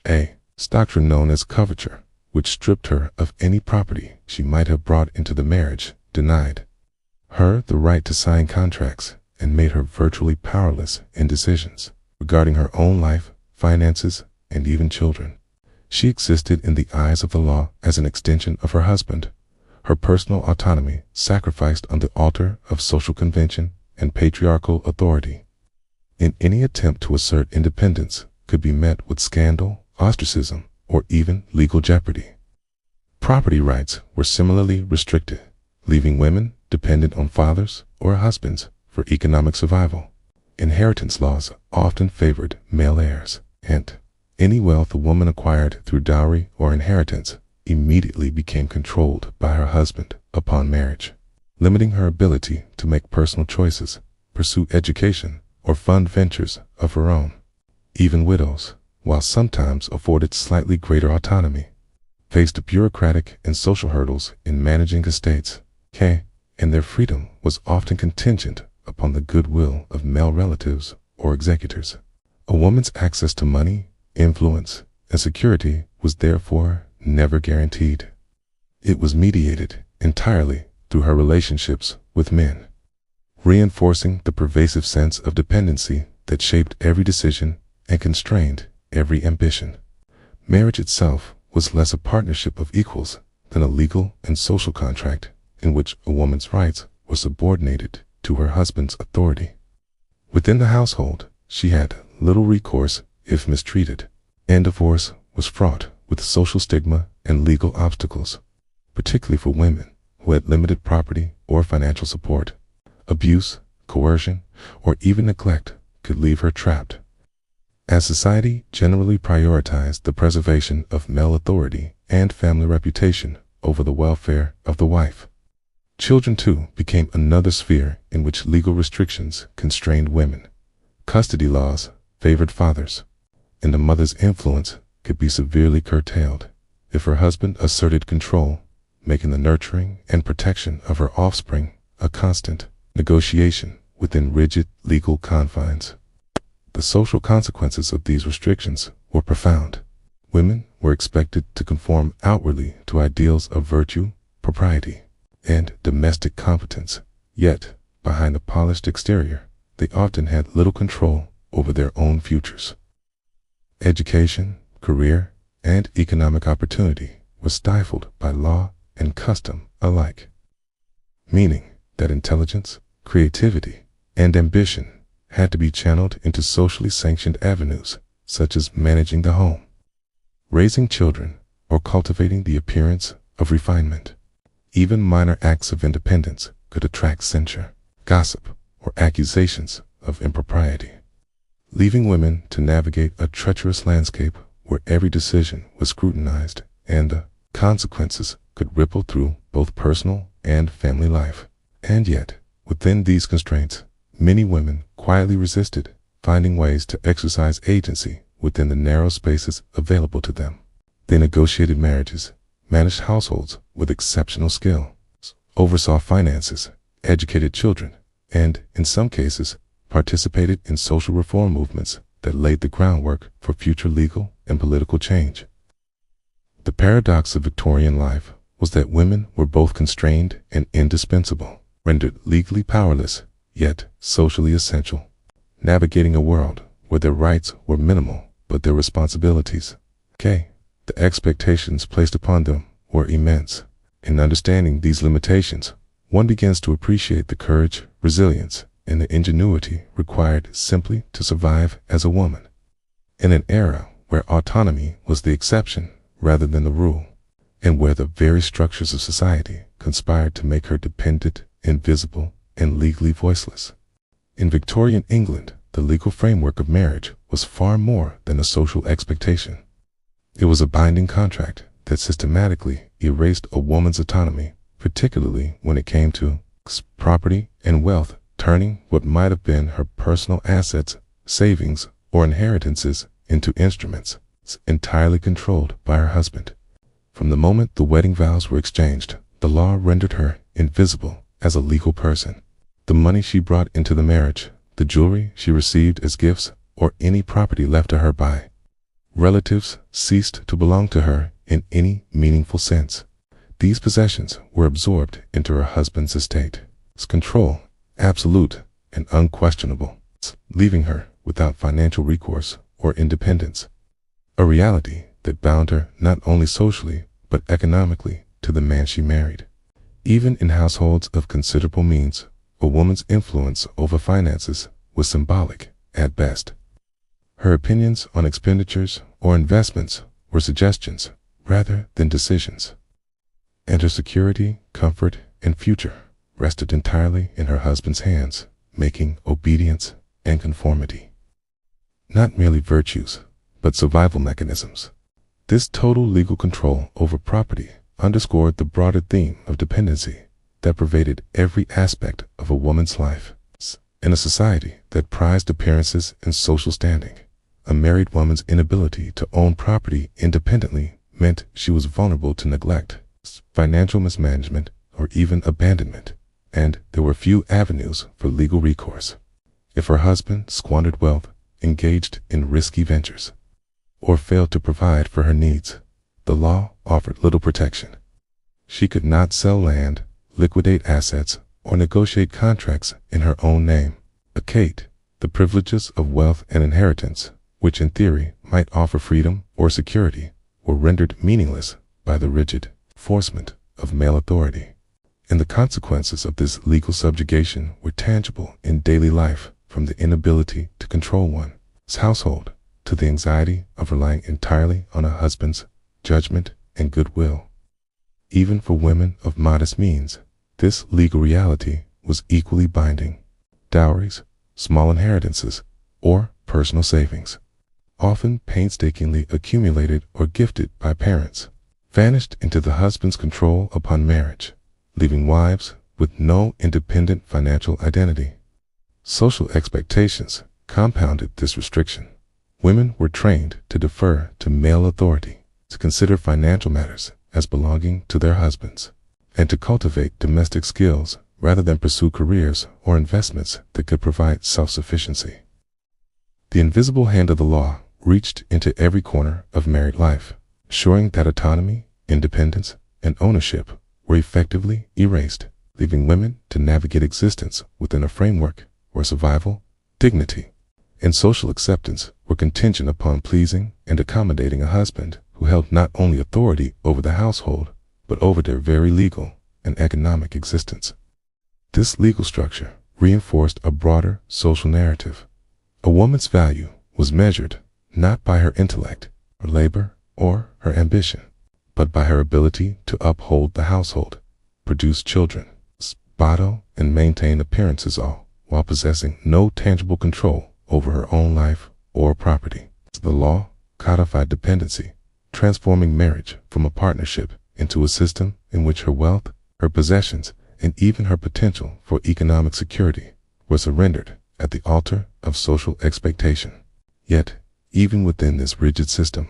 A doctrine known as coverture, which stripped her of any property she might have brought into the marriage, denied her the right to sign contracts, and made her virtually powerless in decisions regarding her own life, finances, and even children. She existed in the eyes of the law as an extension of her husband, her personal autonomy sacrificed on the altar of social convention and patriarchal authority. and any attempt to assert independence could be met with scandal, ostracism, or even legal jeopardy. Property rights were similarly restricted, leaving women dependent on fathers or husbands for economic survival. Inheritance laws often favored male heirs, and any wealth a woman acquired through dowry or inheritance immediately became controlled by her husband upon marriage, limiting her ability to make personal choices, pursue education, or fund ventures of her own. Even widows, while sometimes afforded slightly greater autonomy, faced bureaucratic and social hurdles in managing estates, and their freedom was often contingent upon the goodwill of male relatives or executors. A woman's access to money, influence, and security was therefore never guaranteed. It was mediated entirely through her relationships with men, reinforcing the pervasive sense of dependency that shaped every decision and constrained every ambition. Marriage itself was less a partnership of equals than a legal and social contract in which a woman's rights were subordinated to her husband's authority. Within the household, she had little recourse if mistreated, and divorce was fraught with social stigma and legal obstacles, particularly for women who had limited property or financial support. Abuse, coercion, or even neglect could leave her trapped. As society generally prioritized the preservation of male authority and family reputation over the welfare of the wife, children too became another sphere in which legal restrictions constrained women. Custody laws favored fathers, and a mother's influence could be severely curtailed if her husband asserted control, making the nurturing and protection of her offspring a constant negotiation within rigid legal confines. The social consequences of these restrictions were profound. Women were expected to conform outwardly to ideals of virtue, propriety, and domestic competence, yet, behind a polished exterior, they often had little control over their own futures. Education, career, and economic opportunity were stifled by law and custom alike, meaning that intelligence, creativity, and ambition had to be channeled into socially sanctioned avenues such as managing the home, raising children, or cultivating the appearance of refinement. Even minor acts of independence could attract censure, gossip, or accusations of impropriety, leaving women to navigate a treacherous landscape where every decision was scrutinized and the consequences could ripple through both personal and family life. And yet, within these constraints, many women quietly resisted, finding ways to exercise agency within the narrow spaces available to them. They negotiated marriages, managed households with exceptional skill, oversaw finances, educated children, and, in some cases, participated in social reform movements that laid the groundwork for future legal and political change. The paradox of Victorian life was that women were both constrained and indispensable, rendered legally powerless, yet socially essential, navigating a world where their rights were minimal but their responsibilities, the expectations placed upon them were immense. In understanding these limitations, one begins to appreciate the courage, resilience, and the ingenuity required simply to survive as a woman. In an era where autonomy was the exception rather than the rule, and where the very structures of society conspired to make her dependent, invisible, and legally voiceless. In Victorian England, the legal framework of marriage was far more than a social expectation. It was a binding contract that systematically erased a woman's autonomy, particularly when it came to property and wealth, turning what might have been her personal assets, savings, or inheritances into instruments entirely controlled by her husband. From the moment the wedding vows were exchanged, the law rendered her invisible as a legal person. The money she brought into the marriage, the jewelry she received as gifts, or any property left to her by relatives ceased to belong to her in any meaningful sense. These possessions were absorbed into her husband's estate. Its control, absolute and unquestionable, leaving her without financial recourse or independence, a reality that bound her not only socially but economically to the man she married. Even in households of considerable means, a woman's influence over finances was symbolic at best. Her opinions on expenditures or investments were suggestions rather than decisions. And her security, comfort, and future rested entirely in her husband's hands, making obedience and conformity not merely virtues, but survival mechanisms. This total legal control over property underscored the broader theme of dependency that pervaded every aspect of a woman's life. In a society that prized appearances and social standing, a married woman's inability to own property independently meant she was vulnerable to neglect, financial mismanagement, or even abandonment, and there were few avenues for legal recourse. If her husband squandered wealth, engaged in risky ventures, or failed to provide for her needs, the law offered little protection. She could not sell land, liquidate assets, or negotiate contracts in her own name. The privileges of wealth and inheritance, which in theory might offer freedom or security, were rendered meaningless by the rigid enforcement of male authority. And the consequences of this legal subjugation were tangible in daily life, from the inability to control one's household to the anxiety of relying entirely on a husband's judgment and goodwill. Even for women of modest means, this legal reality was equally binding. Dowries, small inheritances, or personal savings, often painstakingly accumulated or gifted by parents, vanished into the husband's control upon marriage, leaving wives with no independent financial identity. Social expectations compounded this restriction. Women were trained to defer to male authority, to consider financial matters as belonging to their husbands, and to cultivate domestic skills rather than pursue careers or investments that could provide self-sufficiency. The invisible hand of the law reached into every corner of married life, ensuring that autonomy, independence, and ownership were effectively erased, leaving women to navigate existence within a framework where survival, dignity, and social acceptance were contingent upon pleasing and accommodating a husband who held not only authority over the household, but over their very legal and economic existence. This legal structure reinforced a broader social narrative. A woman's value was measured not by her intellect, her labor, or her ambition, but by her ability to uphold the household, produce children, spotto, and maintain appearances, all while possessing no tangible control over her own life or property. The law codified dependency, transforming marriage from a partnership into a system in which her wealth, her possessions, and even her potential for economic security were surrendered at the altar of social expectation. Yet, even within this rigid system,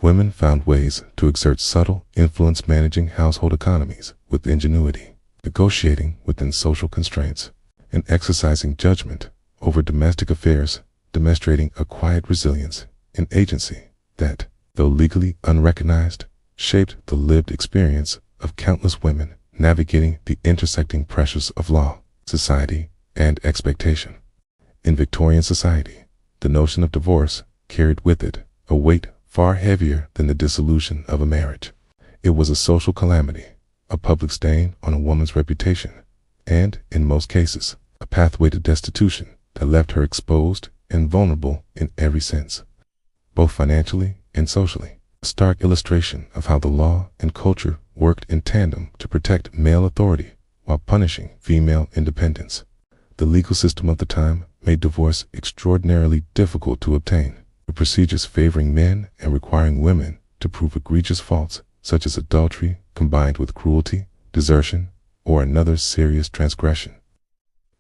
women found ways to exert subtle influence, managing household economies with ingenuity, negotiating within social constraints, and exercising judgment over domestic affairs, demonstrating a quiet resilience and agency that, though legally unrecognized, shaped the lived experience of countless women navigating the intersecting pressures of law, society, and expectation. In Victorian society, the notion of divorce carried with it a weight far heavier than the dissolution of a marriage. It was a social calamity, a public stain on a woman's reputation, and, in most cases, a pathway to destitution that left her exposed and vulnerable in every sense, both financially and socially. A stark illustration of how the law and culture worked in tandem to protect male authority while punishing female independence. The legal system of the time made divorce extraordinarily difficult to obtain, with procedures favoring men and requiring women to prove egregious faults such as adultery combined with cruelty, desertion, or another serious transgression,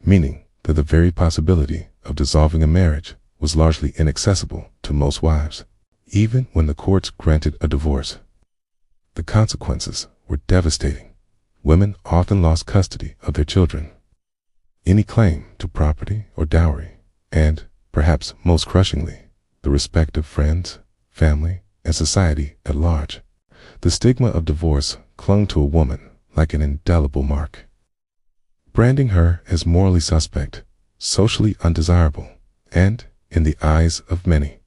meaning that the very possibility of dissolving a marriage was largely inaccessible to most wives. Even when the courts granted a divorce, the consequences were devastating. Women often lost custody of their children, any claim to property or dowry, and, perhaps most crushingly, the respect of friends, family, and society at large. The stigma of divorce clung to a woman like an indelible mark, branding her as morally suspect, socially undesirable, and, in the eyes of many,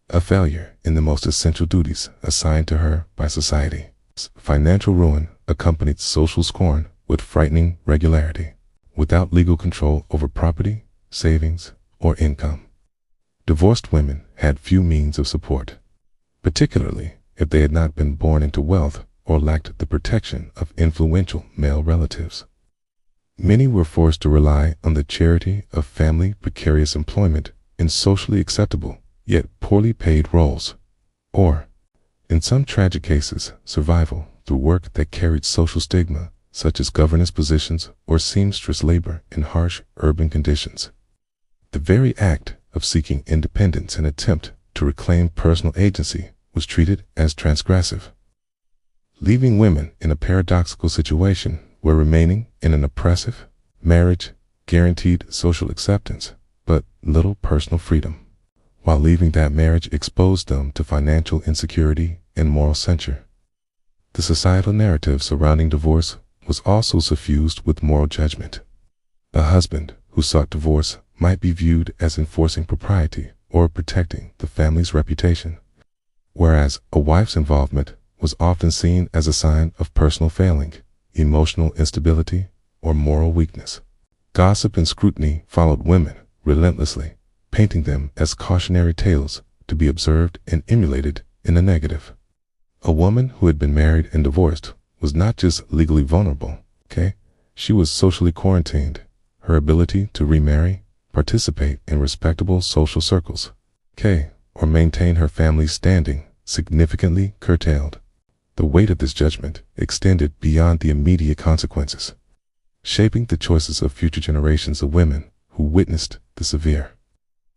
a failure in the most essential duties assigned to her by society. Financial ruin accompanied social scorn with frightening regularity. Without legal control over property, savings, or income, Divorced women had few means of support, particularly if they had not been born into wealth or lacked the protection of influential male relatives. Many were forced to rely on the charity of family precarious employment in socially acceptable yet poorly paid roles, or, in some tragic cases, survival through work that carried social stigma, such as governess positions or seamstress labor in harsh urban conditions. The very act of seeking independence and attempt to reclaim personal agency was treated as transgressive, leaving women in a paradoxical situation where remaining in an oppressive marriage guaranteed social acceptance but little personal freedom, while leaving that marriage exposed them to financial insecurity and moral censure. The societal narrative surrounding divorce was also suffused with moral judgment. A husband who sought divorce might be viewed as enforcing propriety or protecting the family's reputation, whereas a wife's involvement was often seen as a sign of personal failing, emotional instability, or moral weakness. Gossip and scrutiny followed women relentlessly, painting them as cautionary tales to be observed and emulated in the negative. A woman who had been married and divorced was not just legally vulnerable, she was socially quarantined. Her ability to remarry, participate in respectable social circles, or maintain her family's standing significantly curtailed. The weight of this judgment extended beyond the immediate consequences, shaping the choices of future generations of women who witnessed the severe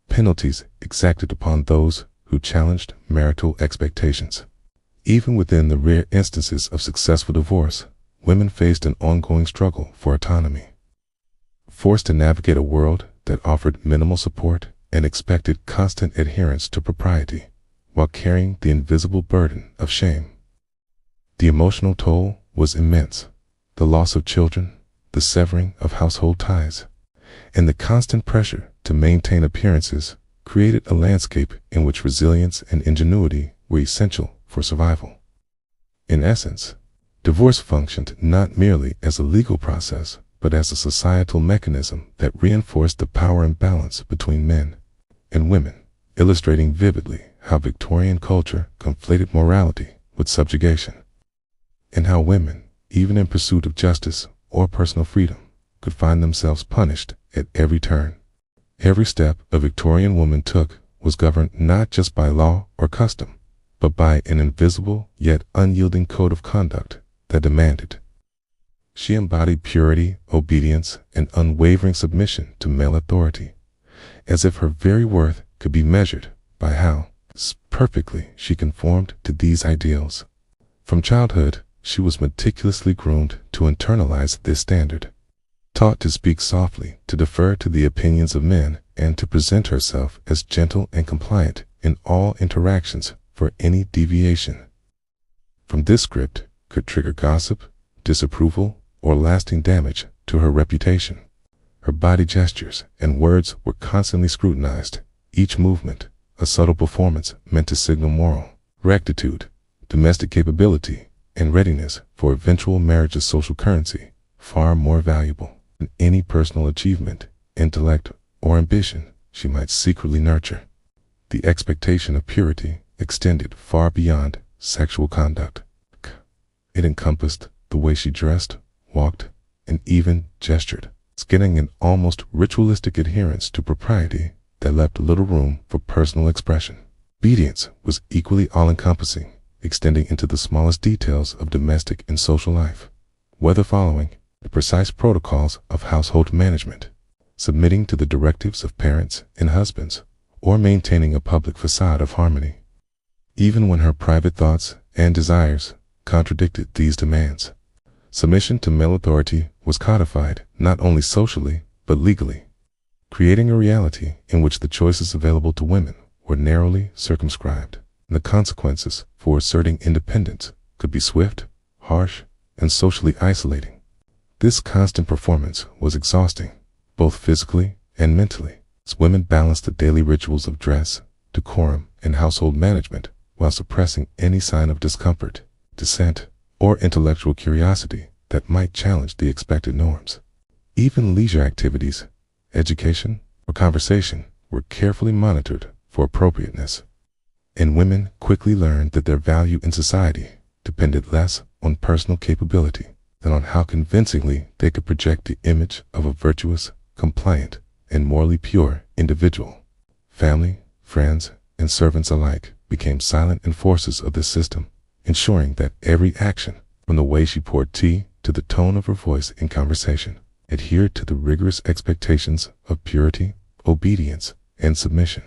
penalties exacted upon those who challenged marital expectations. Even within the rare instances of successful divorce, women faced an ongoing struggle for autonomy, forced to navigate a world that offered minimal support and expected constant adherence to propriety, while carrying the invisible burden of shame. The emotional toll was immense. The loss of children, the severing of household ties, and the constant pressure to maintain appearances created a landscape in which resilience and ingenuity were essential for survival. In essence, divorce functioned not merely as a legal process, but as a societal mechanism that reinforced the power imbalance between men and women, illustrating vividly how Victorian culture conflated morality with subjugation, and how women, even in pursuit of justice or personal freedom, could find themselves punished at every turn. Every step a Victorian woman took was governed not just by law or custom, but by an invisible yet unyielding code of conduct that demanded. She embodied purity, obedience, and unwavering submission to male authority, as if her very worth could be measured by how perfectly she conformed to these ideals. From childhood, she was meticulously groomed to internalize this standard, taught to speak softly, to defer to the opinions of men, and to present herself as gentle and compliant in all interactions, for any deviation from this script could trigger gossip, disapproval, or lasting damage to her reputation. Her body gestures and words were constantly scrutinized, each movement a subtle performance meant to signal moral rectitude, domestic capability, and readiness for eventual marriage. As social currency, far more valuable than any personal achievement, intellect, or ambition she might secretly nurture. The expectation of purity extended far beyond sexual conduct. It encompassed the way she dressed, walked, and even gestured, skinning an almost ritualistic adherence to propriety that left little room for personal expression. Obedience was equally all-encompassing, extending into the smallest details of domestic and social life, whether following the precise protocols of household management, submitting to the directives of parents and husbands, or maintaining a public facade of harmony. Even when her private thoughts and desires contradicted these demands, submission to male authority was codified not only socially but legally, creating a reality in which the choices available to women were narrowly circumscribed, and the consequences for asserting independence could be swift, harsh, and socially isolating. This constant performance was exhausting, both physically and mentally, as women balanced the daily rituals of dress, decorum, and household management while suppressing any sign of discomfort, dissent, or intellectual curiosity that might challenge the expected norms. Even leisure activities, education, or conversation were carefully monitored for appropriateness. And women quickly learned that their value in society depended less on personal capability than on how convincingly they could project the image of a virtuous, compliant, and morally pure individual. Family, friends, and servants alike became silent enforcers of this system, ensuring that every action, from the way she poured tea to the tone of her voice in conversation, adhered to the rigorous expectations of purity, obedience, and submission.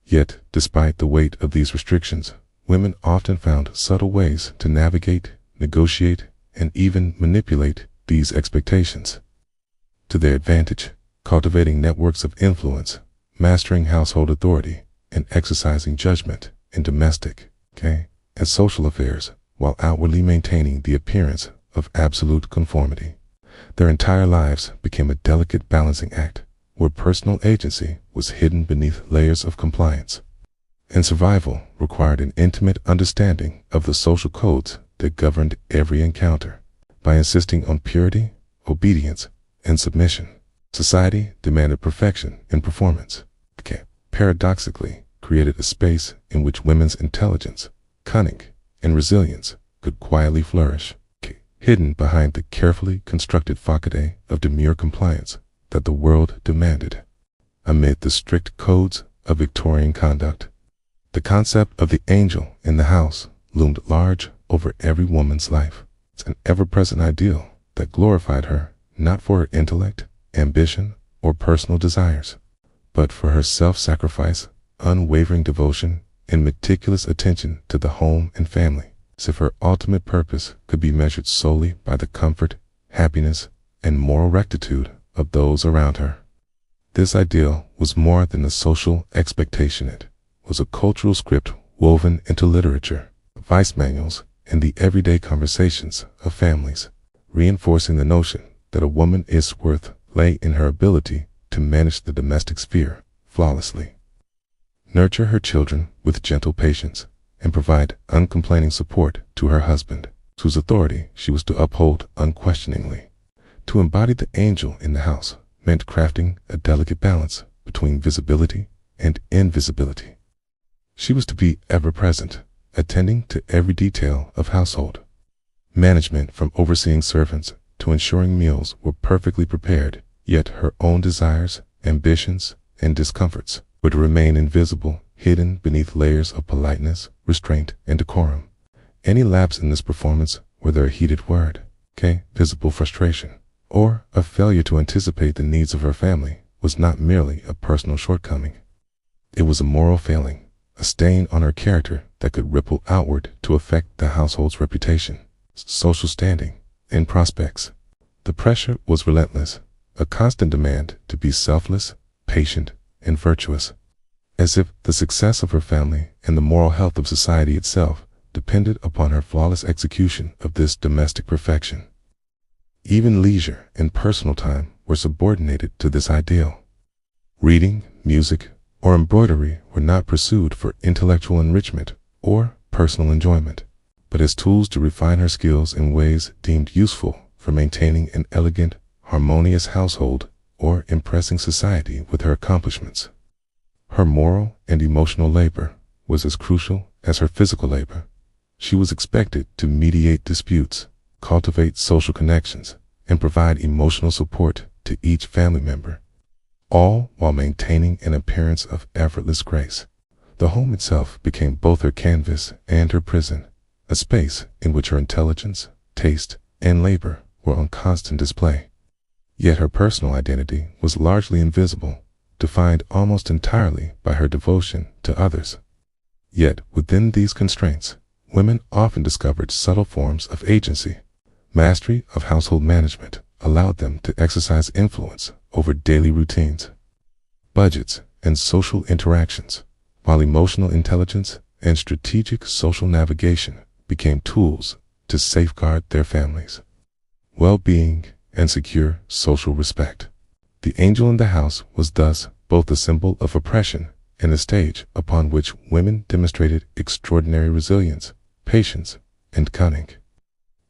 Yet, despite the weight of these restrictions, women often found subtle ways to navigate, negotiate, and even manipulate these expectations to their advantage, cultivating networks of influence, mastering household authority, and exercising judgment in domestic, and social affairs, while outwardly maintaining the appearance of absolute conformity. Their entire lives became a delicate balancing act, where personal agency was hidden beneath layers of compliance, and survival required an intimate understanding of the social codes that governed every encounter. By insisting on purity, obedience, and submission, society demanded perfection in performance, paradoxically created a space in which women's intelligence, cunning, and resilience could quietly flourish, hidden behind the carefully constructed facade of demure compliance that the world demanded. Amid the strict codes of Victorian conduct, the concept of the angel in the house loomed large over every woman's life. It's an ever-present ideal that glorified her not for her intellect, ambition, or personal desires, but for her self-sacrifice, unwavering devotion, and meticulous attention to the home and family, as if her ultimate purpose could be measured solely by the comfort, happiness, and moral rectitude of those around her. This ideal was more than a social expectation. It was a cultural script woven into literature, vice manuals, and the everyday conversations of families, reinforcing the notion that a woman is worth lay in her ability to manage the domestic sphere flawlessly, nurture her children with gentle patience, and provide uncomplaining support to her husband, whose authority she was to uphold unquestioningly. To embody the angel in the house meant crafting a delicate balance between visibility and invisibility. She was to be ever present, attending to every detail of household management, from overseeing servants to ensuring meals were perfectly prepared, yet her own desires, ambitions, and discomforts were to remain invisible, hidden beneath layers of politeness, restraint, and decorum. Any lapse in this performance, whether a heated word, visible frustration, or a failure to anticipate the needs of her family, was not merely a personal shortcoming. It was a moral failing, a stain on her character that could ripple outward to affect the household's reputation, social standing, and prospects. The pressure was relentless, a constant demand to be selfless, patient, and virtuous, as if the success of her family and the moral health of society itself depended upon her flawless execution of this domestic perfection. Even leisure and personal time were subordinated to this ideal. Reading, music, or embroidery were not pursued for intellectual enrichment or personal enjoyment, but as tools to refine her skills in ways deemed useful for maintaining an elegant, harmonious household or impressing society with her accomplishments. Her moral and emotional labor was as crucial as her physical labor. She was expected to mediate disputes, cultivate social connections, and provide emotional support to each family member, all while maintaining an appearance of effortless grace. The home itself became both her canvas and her prison, a space in which her intelligence, taste, and labor were on constant display. Yet her personal identity was largely invisible, defined almost entirely by her devotion to others. Yet within these constraints, women often discovered subtle forms of agency. Mastery of household management allowed them to exercise influence over daily routines, budgets, and social interactions, while emotional intelligence and strategic social navigation became tools to safeguard their families' well-being and secure social respect. The angel in the house was thus both a symbol of oppression and a stage upon which women demonstrated extraordinary resilience, patience, and cunning,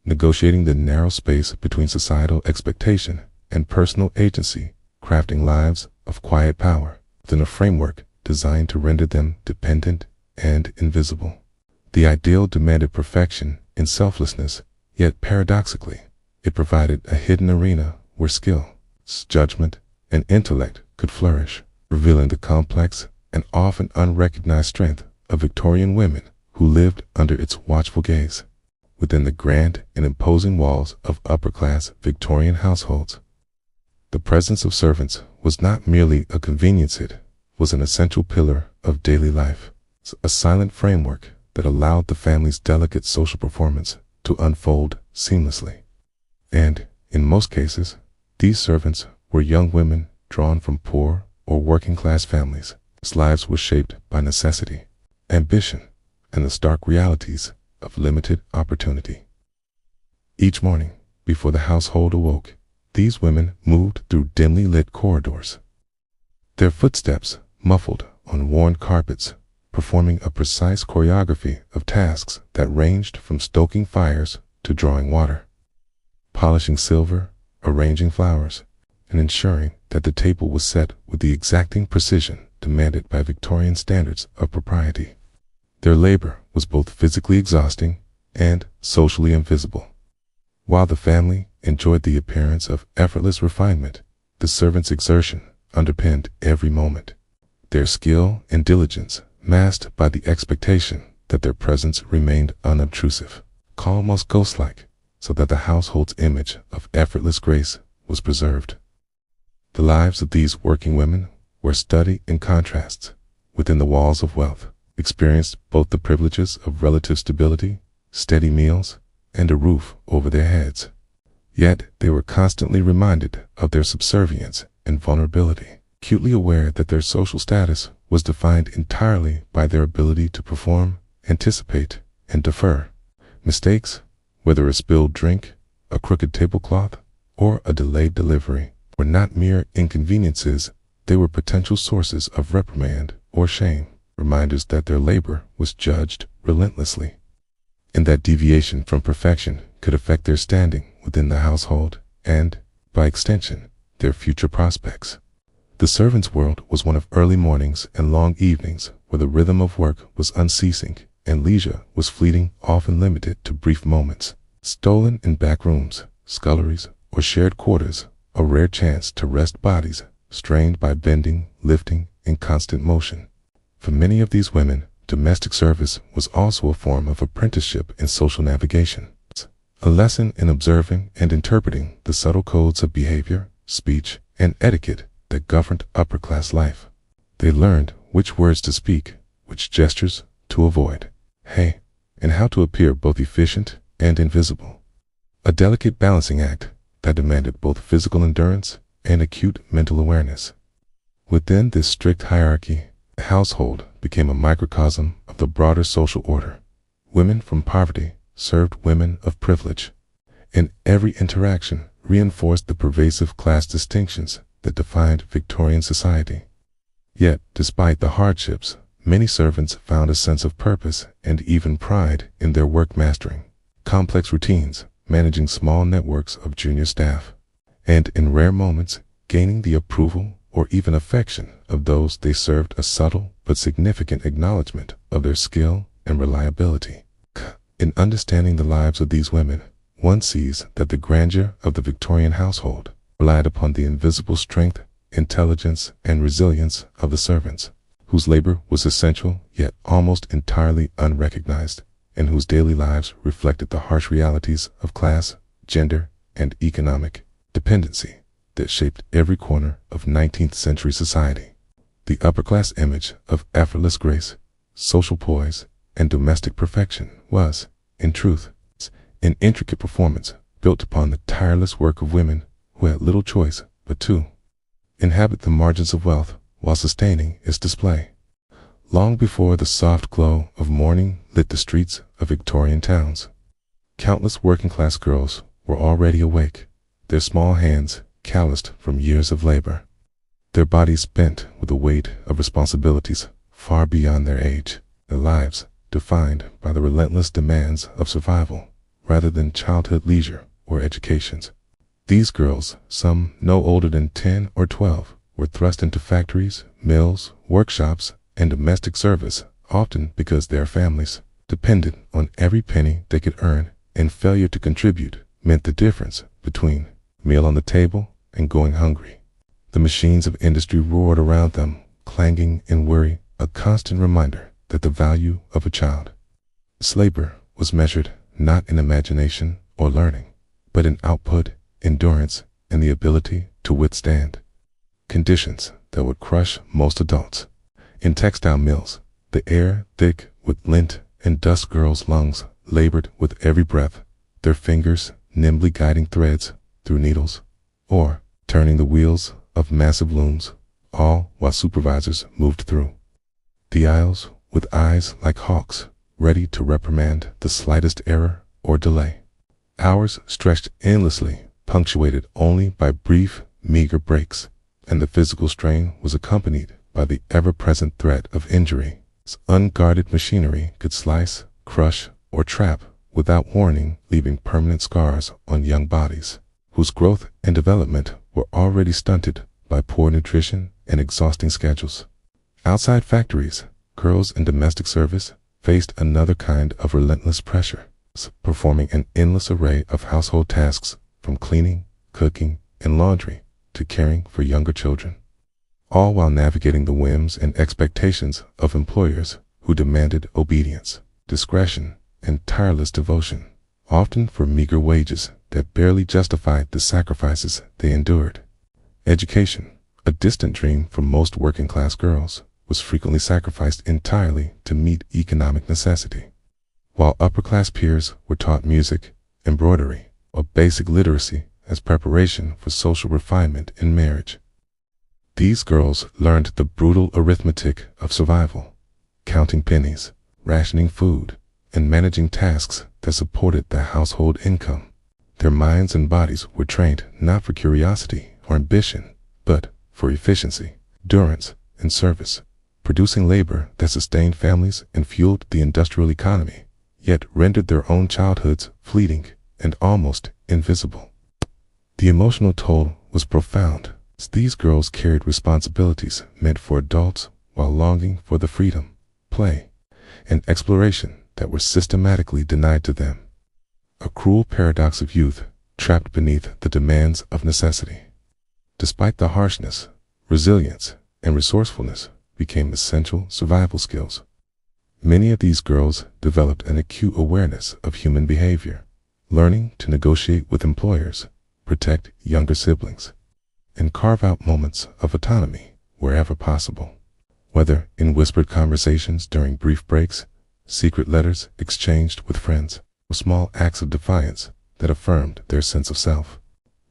negotiating the narrow space between societal expectation and personal agency, crafting lives of quiet power within a framework designed to render them dependent and invisible. The ideal demanded perfection in selflessness, yet paradoxically, it provided a hidden arena where skill, judgment, and intellect could flourish, revealing the complex and often unrecognized strength of Victorian women who lived under its watchful gaze. Within the grand and imposing walls of upper-class Victorian households, the presence of servants was not merely a convenience, it was an essential pillar of daily life, a silent framework that allowed the family's delicate social performance to unfold seamlessly. And, in most cases, these servants were young women drawn from poor or working-class families whose lives were shaped by necessity, ambition, and the stark realities of limited opportunity. Each morning, before the household awoke, these women moved through dimly lit corridors, their footsteps muffled on worn carpets, performing a precise choreography of tasks that ranged from stoking fires to drawing water, polishing silver, arranging flowers, and ensuring that the table was set with the exacting precision demanded by Victorian standards of propriety. Their labor was both physically exhausting and socially invisible. While the family enjoyed the appearance of effortless refinement, the servants' exertion underpinned every moment, their skill and diligence masked by the expectation that their presence remained unobtrusive, almost ghost-like, so that the household's image of effortless grace was preserved. The lives of these working women were study in contrasts. Within the walls of wealth, experienced both the privileges of relative stability, steady meals, and a roof over their heads. Yet they were constantly reminded of their subservience and vulnerability, acutely aware that their social status was defined entirely by their ability to perform, anticipate, and defer. Mistakes, whether a spilled drink, a crooked tablecloth, or a delayed delivery, were not mere inconveniences, they were potential sources of reprimand or shame, reminders that their labor was judged relentlessly, and that deviation from perfection could affect their standing within the household and, by extension, their future prospects. The servants' world was one of early mornings and long evenings where the rhythm of work was unceasing and leisure was fleeting, often limited to brief moments, stolen in back rooms, sculleries, or shared quarters, a rare chance to rest bodies strained by bending, lifting, and constant motion. For many of these women, domestic service was also a form of apprenticeship in social navigation, a lesson in observing and interpreting the subtle codes of behavior, speech, and etiquette that governed upper-class life. They learned which words to speak, which gestures to avoid, and how to appear both efficient and invisible. A delicate balancing act that demanded both physical endurance and acute mental awareness. Within this strict hierarchy, the household became a microcosm of the broader social order. Women from poverty served women of privilege, and every interaction reinforced the pervasive class distinctions that defined Victorian society. Yet, despite the hardships, many servants found a sense of purpose and even pride in their work, mastering complex routines, managing small networks of junior staff, and in rare moments gaining the approval or even affection of those they served, a subtle but significant acknowledgement of their skill and reliability. In understanding the lives of these women, one sees that the grandeur of the Victorian household relied upon the invisible strength, intelligence, and resilience of the servants, whose labor was essential yet almost entirely unrecognized, and whose daily lives reflected the harsh realities of class, gender, and economic dependency that shaped every corner of 19th century society. The upper-class image of effortless grace, social poise, and domestic perfection was, in truth, an intricate performance built upon the tireless work of women who had little choice but to inhabit the margins of wealth while sustaining its display. Long before the soft glow of morning lit the streets of Victorian towns, countless working-class girls were already awake, their small hands calloused from years of labor, their bodies spent with the weight of responsibilities far beyond their age, their lives defined by the relentless demands of survival rather than childhood leisure or educations. These girls, some no older than 10 or 12, were thrust into factories, mills, workshops, and domestic service, often because their families depended on every penny they could earn, and failure to contribute meant the difference between meal on the table and going hungry. The machines of industry roared around them, clanging in worry, a constant reminder that the value of a child's labor was measured not in imagination or learning, but in output, endurance, and the ability to withstand conditions that would crush most adults. In textile mills, the air thick with lint and dust, girls' lungs labored with every breath, their fingers nimbly guiding threads through needles, or turning the wheels of massive looms, all while supervisors moved through the aisles with eyes like hawks, ready to reprimand the slightest error or delay. Hours stretched endlessly, punctuated only by brief, meager breaks, and the physical strain was accompanied by the ever-present threat of injury. Unguarded machinery could slice, crush, or trap without warning, leaving permanent scars on young bodies, whose growth and development were already stunted by poor nutrition and exhausting schedules. Outside factories, girls in domestic service faced another kind of relentless pressure, performing an endless array of household tasks from cleaning, cooking, and laundry to caring for younger children, all while navigating the whims and expectations of employers who demanded obedience, discretion, and tireless devotion, often for meager wages that barely justified the sacrifices they endured. Education, a distant dream for most working-class girls, was frequently sacrificed entirely to meet economic necessity, while upper-class peers were taught music, embroidery, or basic literacy as preparation for social refinement in marriage. These girls learned the brutal arithmetic of survival, counting pennies, rationing food, and managing tasks that supported the household income. Their minds and bodies were trained not for curiosity or ambition, but for efficiency, endurance, and service, producing labor that sustained families and fueled the industrial economy, yet rendered their own childhoods fleeting and almost invisible. The emotional toll was profound, as these girls carried responsibilities meant for adults while longing for the freedom, play, and exploration that were systematically denied to them. A cruel paradox of youth trapped beneath the demands of necessity. Despite the harshness, resilience, and resourcefulness became essential survival skills. Many of these girls developed an acute awareness of human behavior, learning to negotiate with employers, protect younger siblings, and carve out moments of autonomy wherever possible. Whether in whispered conversations during brief breaks, secret letters exchanged with friends, or small acts of defiance that affirmed their sense of self.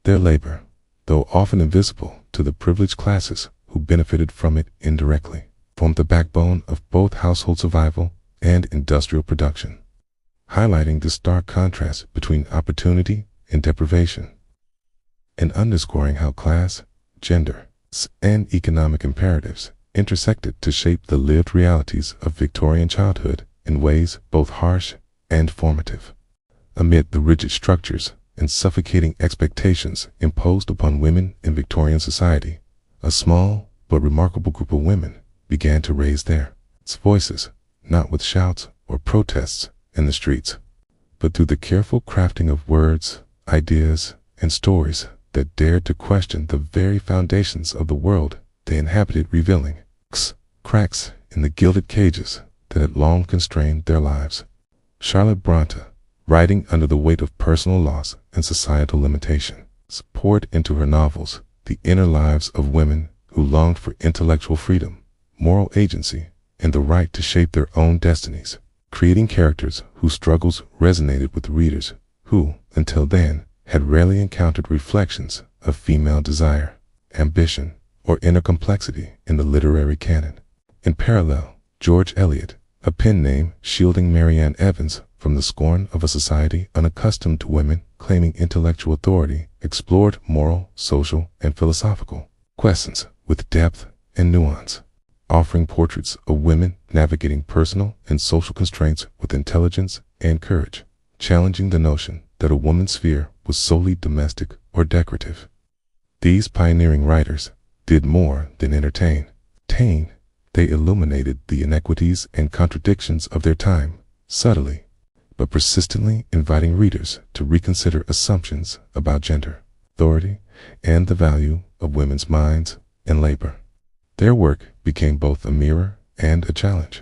Their labor, though often invisible to the privileged classes who benefited from it indirectly, formed the backbone of both household survival and industrial production, highlighting the stark contrast between opportunity and deprivation, and underscoring how class, gender, and economic imperatives intersected to shape the lived realities of Victorian childhood in ways both harsh and formative. Amid the rigid structures and suffocating expectations imposed upon women in Victorian society, a small but remarkable group of women began to raise their voices, not with shouts or protests in the streets, but through the careful crafting of words, ideas, and stories that dared to question the very foundations of the world they inhabited, revealing cracks in the gilded cages that had long constrained their lives. Charlotte Bronte, writing under the weight of personal loss and societal limitation, poured into her novels the inner lives of women who longed for intellectual freedom, moral agency, and the right to shape their own destinies, creating characters whose struggles resonated with readers who, until then, had rarely encountered reflections of female desire, ambition, or inner complexity in the literary canon. In parallel, George Eliot, a pen name shielding Marianne Evans from the scorn of a society unaccustomed to women claiming intellectual authority, explored moral, social, and philosophical questions with depth and nuance, offering portraits of women navigating personal and social constraints with intelligence and courage, challenging the notion that a woman's sphere was solely domestic or decorative. These pioneering writers did more than entertain. They illuminated the inequities and contradictions of their time, subtly, but persistently inviting readers to reconsider assumptions about gender, authority, and the value of women's minds and labor. Their work became both a mirror and a challenge,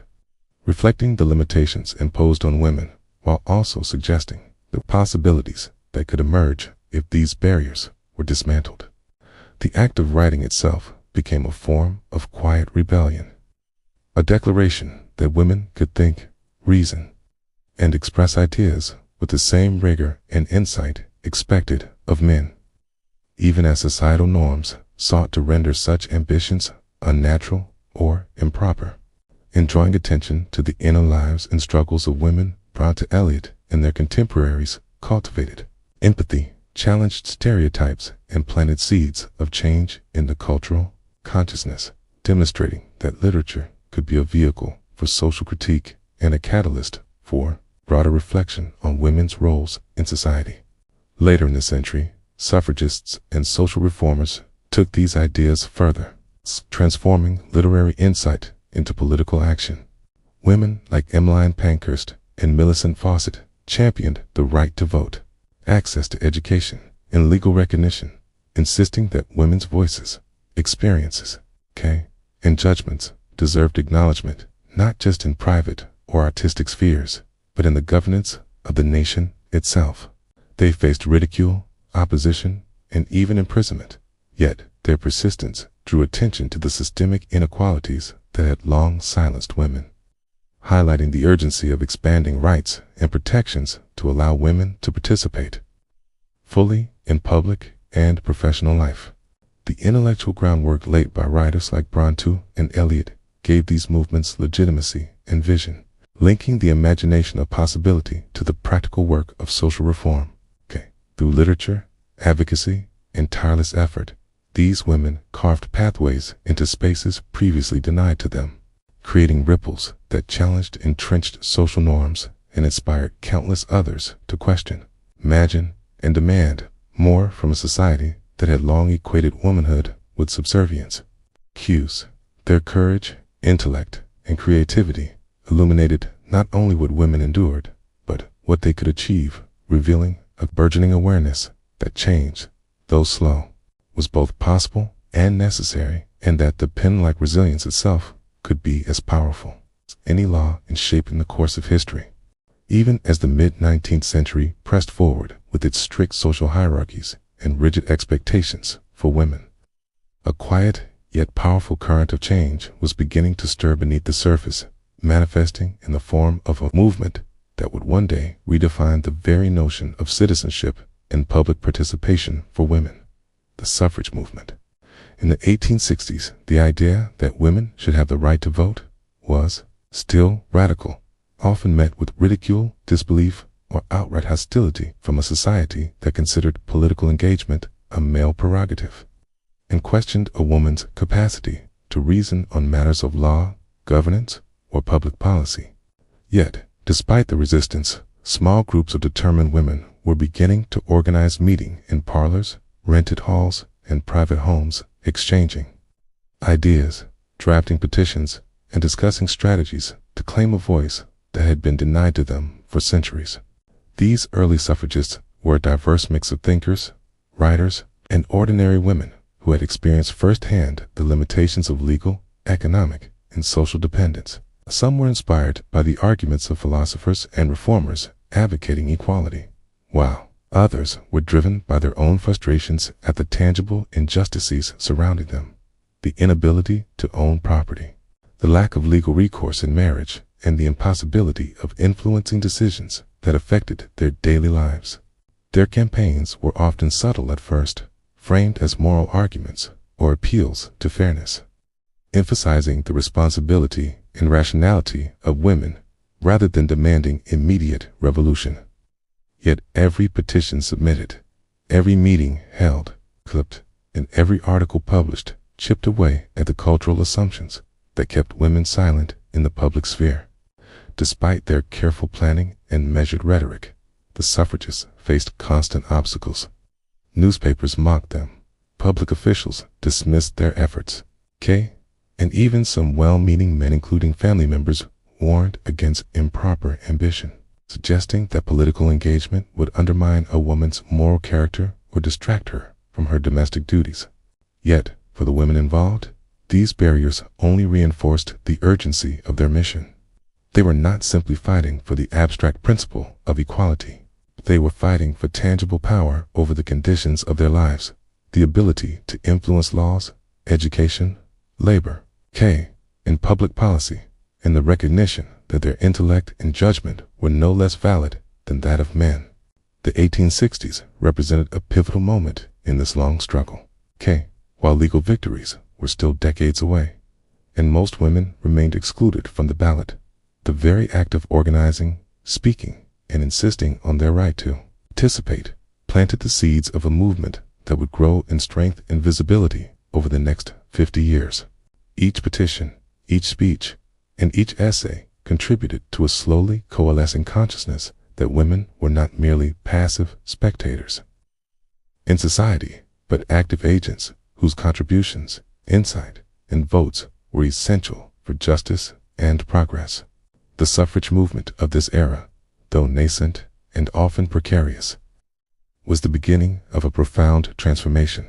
reflecting the limitations imposed on women while also suggesting the possibilities that could emerge if these barriers were dismantled. The act of writing itself became a form of quiet rebellion, a declaration that women could think, reason, and express ideas with the same rigor and insight expected of men, even as societal norms sought to render such ambitions unnatural or improper. In drawing attention to the inner lives and struggles of women, Bronte Eliot and their contemporaries cultivated empathy, challenged stereotypes, and planted seeds of change in the cultural consciousness, demonstrating that literature could be a vehicle for social critique and a catalyst for broader reflection on women's roles in society. Later in the century, suffragists and social reformers took these ideas further, transforming literary insight into political action. Women like Emmeline Pankhurst and Millicent Fawcett championed the right to vote, access to education, and legal recognition, insisting that women's voices, experiences, and judgments deserved acknowledgement not just in private or artistic spheres, but in the governance of the nation itself. They faced ridicule, opposition, and even imprisonment, yet their persistence drew attention to the systemic inequalities that had long silenced women, highlighting the urgency of expanding rights and protections to allow women to participate fully in public and professional life. The intellectual groundwork laid by writers like Bronte and Eliot gave these movements legitimacy and vision, linking the imagination of possibility to the practical work of social reform. Through literature, advocacy, and tireless effort, these women carved pathways into spaces previously denied to them, creating ripples that challenged entrenched social norms and inspired countless others to question, imagine, and demand more from a society that had long equated womanhood with subservience. Their courage, intellect, and creativity illuminated not only what women endured, but what they could achieve, revealing a burgeoning awareness that change, though slow, was both possible and necessary, and that the pen-like resilience itself could be as powerful as any law in shaping the course of history. Even as the mid-19th century pressed forward with its strict social hierarchies and rigid expectations for women, a quiet yet powerful current of change was beginning to stir beneath the surface, manifesting in the form of a movement that would one day redefine the very notion of citizenship and public participation for women: the suffrage movement. In the 1860s, the idea that women should have the right to vote was still radical, often met with ridicule, disbelief, or outright hostility from a society that considered political engagement a male prerogative and questioned a woman's capacity to reason on matters of law, governance, or public policy. Yet, despite the resistance, small groups of determined women were beginning to organize meeting in parlors, rented halls, and private homes, exchanging ideas, drafting petitions, and discussing strategies to claim a voice that had been denied to them for centuries. These early suffragists were a diverse mix of thinkers, writers, and ordinary women who had experienced firsthand the limitations of legal, economic, and social dependence. Some were inspired by the arguments of philosophers and reformers advocating equality, while others were driven by their own frustrations at the tangible injustices surrounding them: the inability to own property, the lack of legal recourse in marriage, and the impossibility of influencing decisions that affected their daily lives. Their campaigns were often subtle at first, framed as moral arguments or appeals to fairness, emphasizing the responsibility and rationality of women rather than demanding immediate revolution. Yet every petition submitted, every meeting held, clipped, and every article published chipped away at the cultural assumptions that kept women silent in the public sphere. Despite their careful planning and measured rhetoric, the suffragists faced constant obstacles. Newspapers mocked them, public officials dismissed their efforts. And even some well-meaning men, including family members, warned against improper ambition, suggesting that political engagement would undermine a woman's moral character or distract her from her domestic duties. Yet, for the women involved, these barriers only reinforced the urgency of their mission. They were not simply fighting for the abstract principle of equality. They were fighting for tangible power over the conditions of their lives, the ability to influence laws, education, labor, and public policy, and the recognition that their intellect and judgment were no less valid than that of men. The 1860s represented a pivotal moment in this long struggle. While legal victories were still decades away, and most women remained excluded from the ballot, the very act of organizing, speaking, and insisting on their right to participate planted the seeds of a movement that would grow in strength and visibility over the next 50 years. Each petition, each speech, and each essay contributed to a slowly coalescing consciousness that women were not merely passive spectators in society, but active agents whose contributions, insight, and votes were essential for justice and progress. The suffrage movement of this era, though nascent and often precarious, was the beginning of a profound transformation,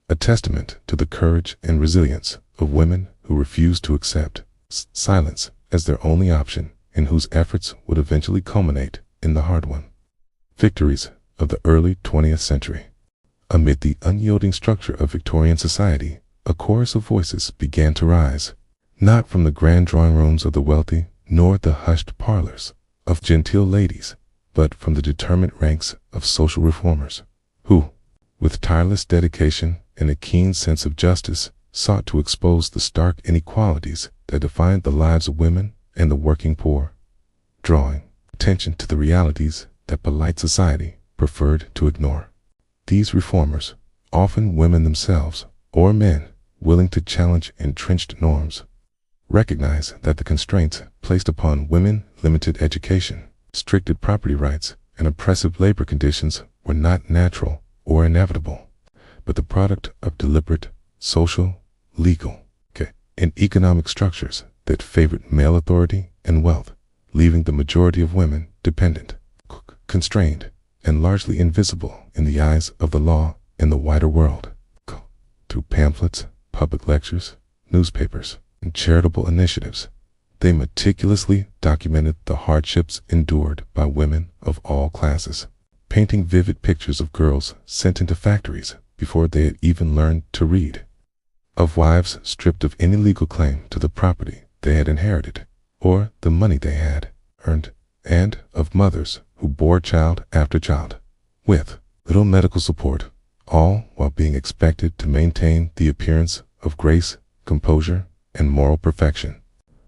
a testament to the courage and resilience of women who refused to accept silence as their only option, and whose efforts would eventually culminate in the hard won victories of the early 20th century. Amid the unyielding structure of Victorian society, a chorus of voices began to rise, not from the grand drawing rooms of the wealthy, nor the hushed parlors of genteel ladies, but from the determined ranks of social reformers, who, with tireless dedication and a keen sense of justice, sought to expose the stark inequalities that defined the lives of women and the working poor, drawing attention to the realities that polite society preferred to ignore. These reformers, often women themselves or men willing to challenge entrenched norms, recognize that the constraints placed upon women, limited education, restricted property rights, and oppressive labor conditions were not natural or inevitable, but the product of deliberate social, legal, and economic structures that favored male authority and wealth, leaving the majority of women dependent, constrained, and largely invisible in the eyes of the law and the wider world. Through pamphlets, public lectures, newspapers, and charitable initiatives, they meticulously documented the hardships endured by women of all classes, painting vivid pictures of girls sent into factories before they had even learned to read, of wives stripped of any legal claim to the property they had inherited or the money they had earned, and of mothers who bore child after child with little medical support, all while being expected to maintain the appearance of grace, composure, and moral perfection.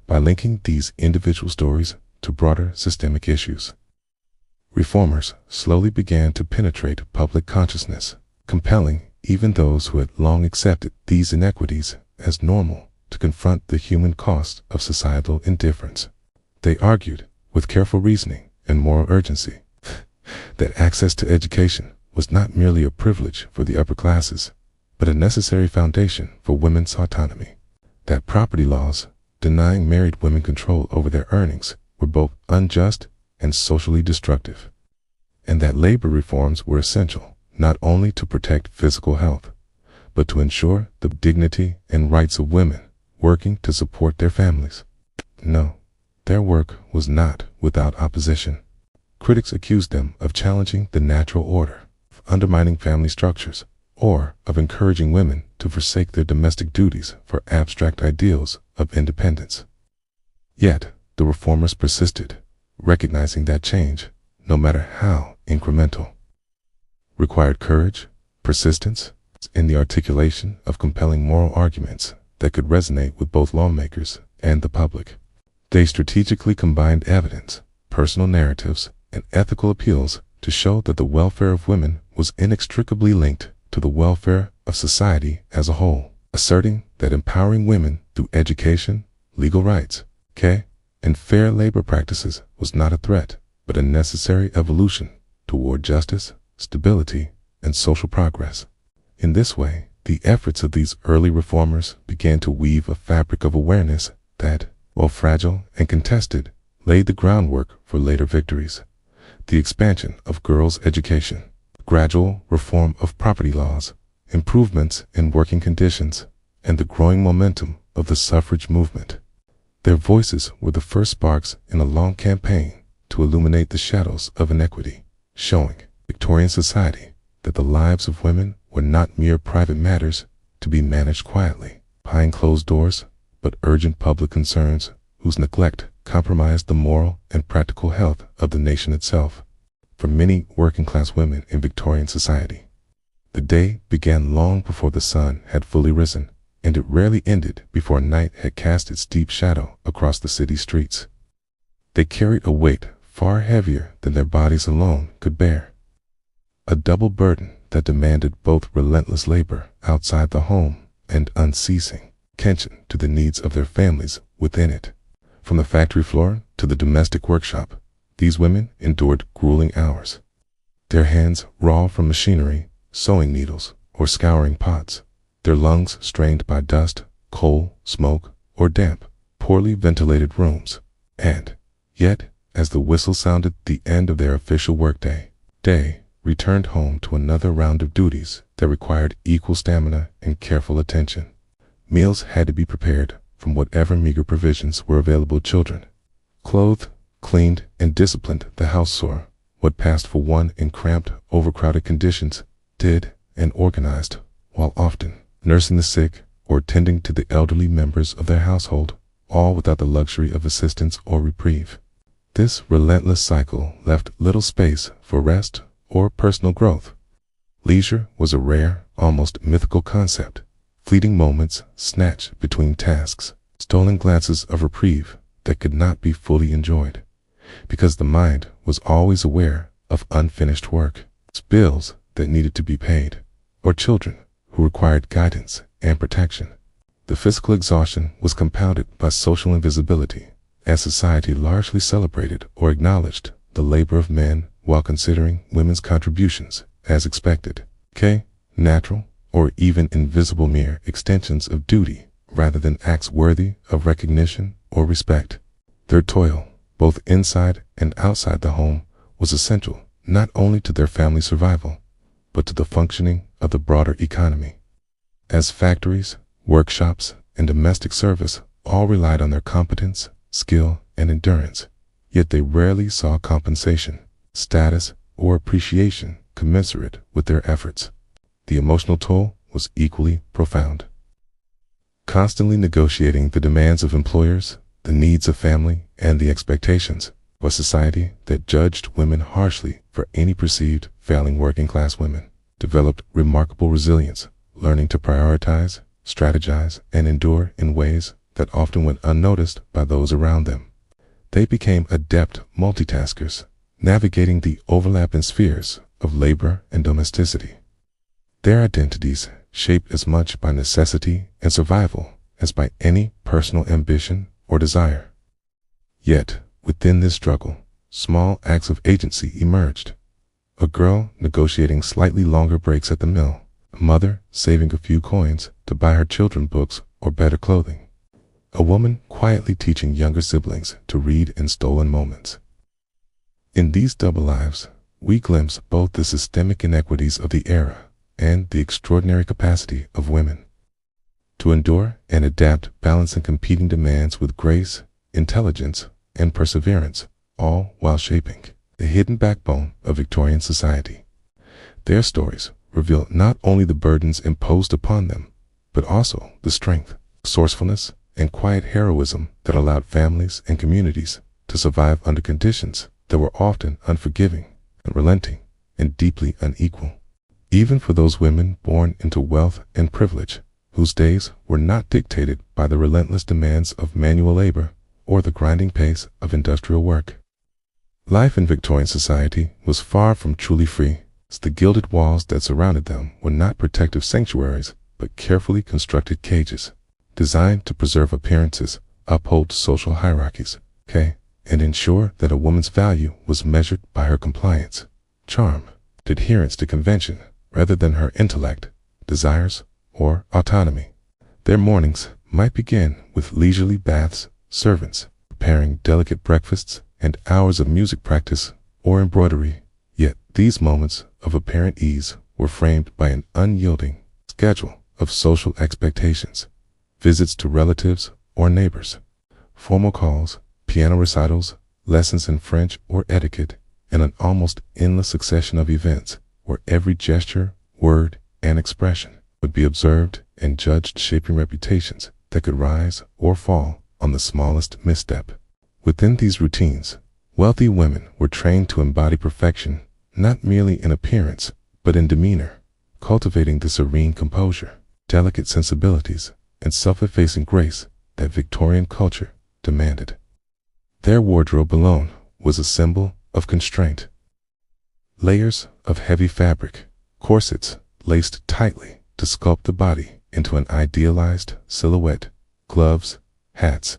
By linking these individual stories to broader systemic issues, reformers slowly began to penetrate public consciousness, compelling even those who had long accepted these inequities as normal to confront the human cost of societal indifference. They argued, with careful reasoning and moral urgency, that access to education was not merely a privilege for the upper classes, but a necessary foundation for women's autonomy, that property laws denying married women control over their earnings were both unjust and socially destructive, and that labor reforms were essential not only to protect physical health, but to ensure the dignity and rights of women working to support their families. No, their work was not without opposition. Critics accused them of challenging the natural order, of undermining family structures, or of encouraging women to forsake their domestic duties for abstract ideals of independence. Yet, the reformers persisted, recognizing that change, no matter how incremental, required courage, persistence, and the articulation of compelling moral arguments that could resonate with both lawmakers and the public. They strategically combined evidence, personal narratives, and ethical appeals to show that the welfare of women was inextricably linked to the welfare of society as a whole, asserting that empowering women through education, legal rights, and fair labor practices was not a threat, but a necessary evolution toward justice, stability, and social progress. In this way, The efforts of these early reformers began to weave a fabric of awareness that, while fragile and contested, laid the groundwork for later victories. The expansion of girls' education, gradual reform of property laws, improvements in working conditions, and the growing momentum of the suffrage movement. Their voices were the first sparks in a long campaign to illuminate the shadows of inequity, showing Victorian society that the lives of women were not mere private matters to be managed quietly behind closed doors, but urgent public concerns whose neglect compromised the moral and practical health of the nation itself. For many working-class women in Victorian society, the day began long before the sun had fully risen, and it rarely ended before night had cast its deep shadow across the city streets. They carried a weight far heavier than their bodies alone could bear, a double burden that demanded both relentless labor outside the home and unceasing attention to the needs of their families within it. From the factory floor to the domestic workshop, these women endured grueling hours, their hands raw from machinery, sewing needles, or scouring pots, their lungs strained by dust, coal, smoke, or damp, poorly ventilated rooms. And yet, as the whistle sounded the end of their official workday, they returned home to another round of duties that required equal stamina and careful attention. Meals had to be prepared from whatever meager provisions were available to children. Clothed, cleaned, and disciplined the house saw what passed for one in cramped, overcrowded conditions, did and organized, while often nursing the sick or tending to the elderly members of their household, all without the luxury of assistance or reprieve. This relentless cycle left little space for rest or personal growth. Leisure was a rare, almost mythical concept, fleeting moments snatched between tasks, stolen glances of reprieve that could not be fully enjoyed, because the mind was always aware of unfinished work, bills that needed to be paid, or children who required guidance and protection. The physical exhaustion was compounded by social invisibility, as society largely celebrated or acknowledged the labor of men while considering women's contributions as expected, natural, or even invisible mere extensions of duty rather than acts worthy of recognition or respect. Their toil, both inside and outside the home, was essential not only to their family survival, but to the functioning of the broader economy. As factories, workshops, and domestic service all relied on their competence, skill, and endurance, yet they rarely saw compensation, status, or appreciation commensurate with their efforts. The emotional toll was equally profound. Constantly negotiating the demands of employers, the needs of family, and the expectations of a society that judged women harshly for any perceived failing, working-class women developed remarkable resilience, learning to prioritize, strategize, and endure in ways that often went unnoticed by those around them. They became adept multitaskers, navigating the overlapping spheres of labor and domesticity. Their identities shaped as much by necessity and survival as by any personal ambition or desire. Yet, within this struggle, small acts of agency emerged. A girl negotiating slightly longer breaks at the mill, a mother saving a few coins to buy her children books or better clothing, a woman quietly teaching younger siblings to read in stolen moments. In these double lives, we glimpse both the systemic inequities of the era and the extraordinary capacity of women to endure and adapt, balancing competing demands with grace, intelligence, and perseverance, all while shaping the hidden backbone of Victorian society. Their stories reveal not only the burdens imposed upon them, but also the strength, resourcefulness, and quiet heroism that allowed families and communities to survive under conditions that were often unforgiving, unrelenting, and deeply unequal. Even for those women born into wealth and privilege, whose days were not dictated by the relentless demands of manual labor or the grinding pace of industrial work. Life in Victorian society was far from truly free, as the gilded walls that surrounded them were not protective sanctuaries, but carefully constructed cages, designed to preserve appearances, uphold social hierarchies, and ensure that a woman's value was measured by her compliance, charm, adherence to convention, rather than her intellect, desires, or autonomy. Their mornings might begin with leisurely baths, servants preparing delicate breakfasts, and hours of music practice or embroidery. Yet these moments of apparent ease were framed by an unyielding schedule of social expectations, visits to relatives or neighbors, formal calls, piano recitals, lessons in French or etiquette, and an almost endless succession of events where every gesture, word, and expression would be observed and judged, shaping reputations that could rise or fall on the smallest misstep. Within these routines, wealthy women were trained to embody perfection, not merely in appearance, but in demeanor, cultivating the serene composure, delicate sensibilities, and self-effacing grace that Victorian culture demanded. Their wardrobe alone was a symbol of constraint. Layers of heavy fabric, corsets laced tightly to sculpt the body into an idealized silhouette, gloves, hats,